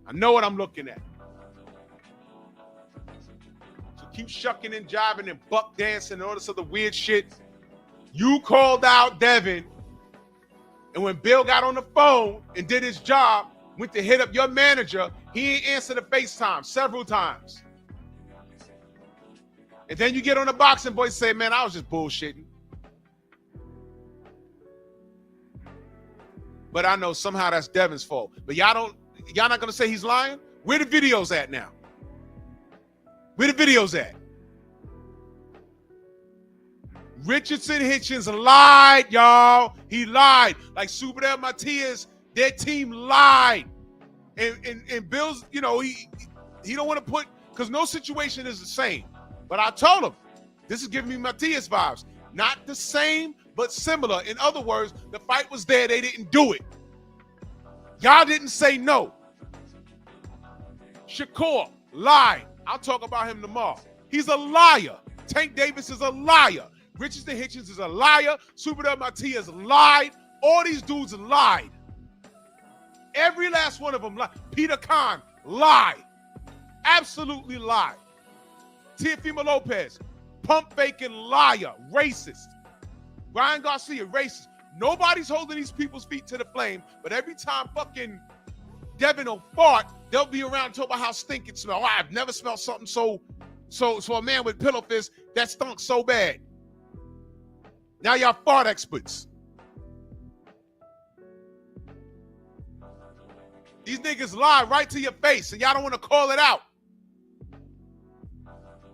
I know what I'm looking at. So keep shucking and jiving and buck dancing and all this other weird shit. You called out Devin. And when Bill got on the phone and did his job, went to hit up your manager, he ain't answered the FaceTime several times. And then you get on the boxing boy and say, man, I was just bullshitting. But I know somehow that's Devin's fault. But y'all not gonna say he's lying? Where the videos at now? Where the videos at? Richardson Hitchens lied, y'all. He lied. Like Super Matias, their team lied. And Bill's, you know, he don't want to put, because no situation is the same. But I told him, this is giving me Matias vibes. Not the same, but similar. In other words, the fight was there. They didn't do it. Y'all didn't say no. Shakur lied. I'll talk about him tomorrow. He's a liar. Tank Davis is a liar. Richardson Hitchens is a liar. Super Matias lied. All these dudes lied. Every last one of them lied. Peter Khan lied. Absolutely lied. Teofimo Lopez, pump faking liar, racist. Ryan Garcia, racist. Nobody's holding these people's feet to the flame, but every time fucking Devin will fart, they'll be around and talk about how stink it smells. Oh, I've never smelled something so a man with pillow fist that stunk so bad. Now y'all fart experts. These niggas lie right to your face and y'all don't want to call it out.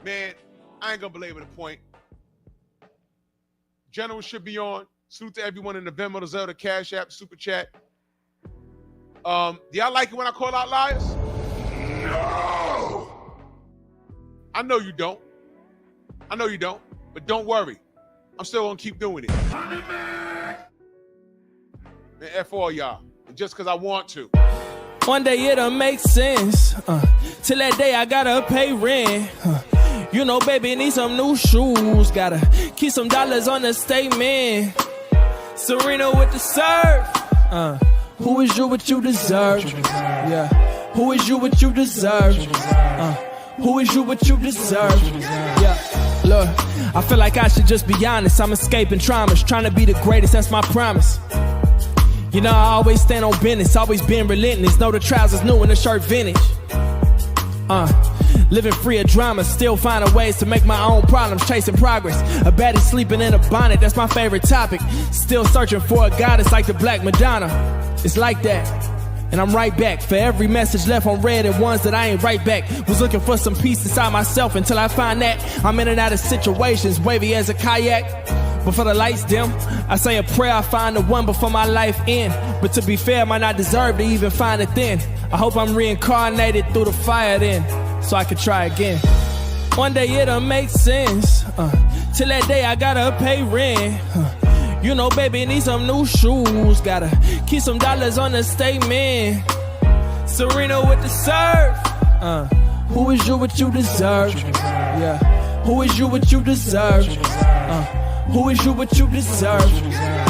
Man, I ain't gonna belabor the point. General should be on. Salute to everyone in the Venmo, the Zelda, Cash App, Super Chat. Do y'all like it when I call out liars? No. I know you don't. But don't worry. I'm still gonna keep doing it. Man, F all y'all. And just because I want to. One day it'll make sense. Till that day I gotta pay rent. You know, baby, need some new shoes. Gotta keep some dollars on the statement. Serena with the surf. Who is you what you deserve? Yeah. Who is you what you deserve? Who is you what you deserve? Yeah. Look, I feel like I should just be honest. I'm escaping traumas, trying to be the greatest, that's my promise. You know, I always stand on business, always been relentless. Know the trousers new and the shirt vintage. Living free of drama, still finding ways to make my own problems, chasing progress. A baddie sleeping in a bonnet, that's my favorite topic. Still searching for a goddess like the Black Madonna. It's like that, and I'm right back. For every message left on red and ones that I ain't right back. Was looking for some peace inside myself until I find that I'm in and out of situations, wavy as a kayak. Before the lights dim, I say a prayer, I find the one before my life end. But to be fair, I might not deserve to even find it then. I hope I'm reincarnated through the fire then, so I could try again. One day it'll make sense. Till that day I gotta pay rent. You know, baby, need some new shoes. Gotta keep some dollars on the statement. Serena with the surf. Who is you what you deserve? Yeah. Who is you what you deserve? Who is you what you deserve?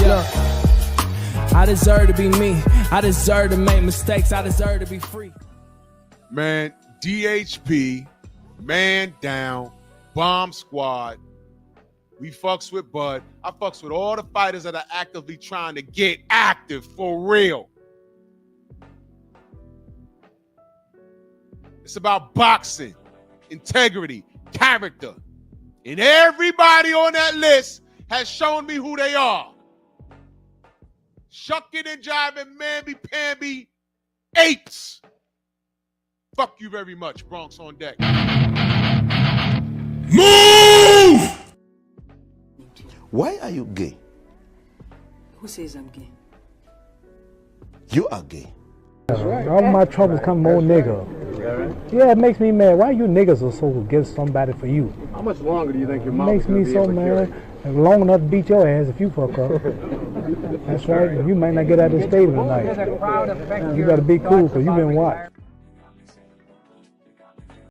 Yeah. I deserve to be me. I deserve to make mistakes. I deserve to be free. Man, DHP, man down, bomb squad. We fucks with Bud. I fucks with all the fighters that are actively trying to get active for real. It's about boxing, integrity, character. And everybody on that list has shown me who they are. Shucking and jiving, mamby-pamby apes. Fuck you very much, Bronx on deck. Move! Why are you gay? Who says I'm gay? You are gay. All my troubles come more nigga. Yeah, it makes me mad. Why you niggas are so against somebody for you? How much longer do you think your mom Makes me so mad. Long enough to beat your ass if you fuck up. That's right. You might not get out of the stadium tonight. You gotta be cool because you've been watched.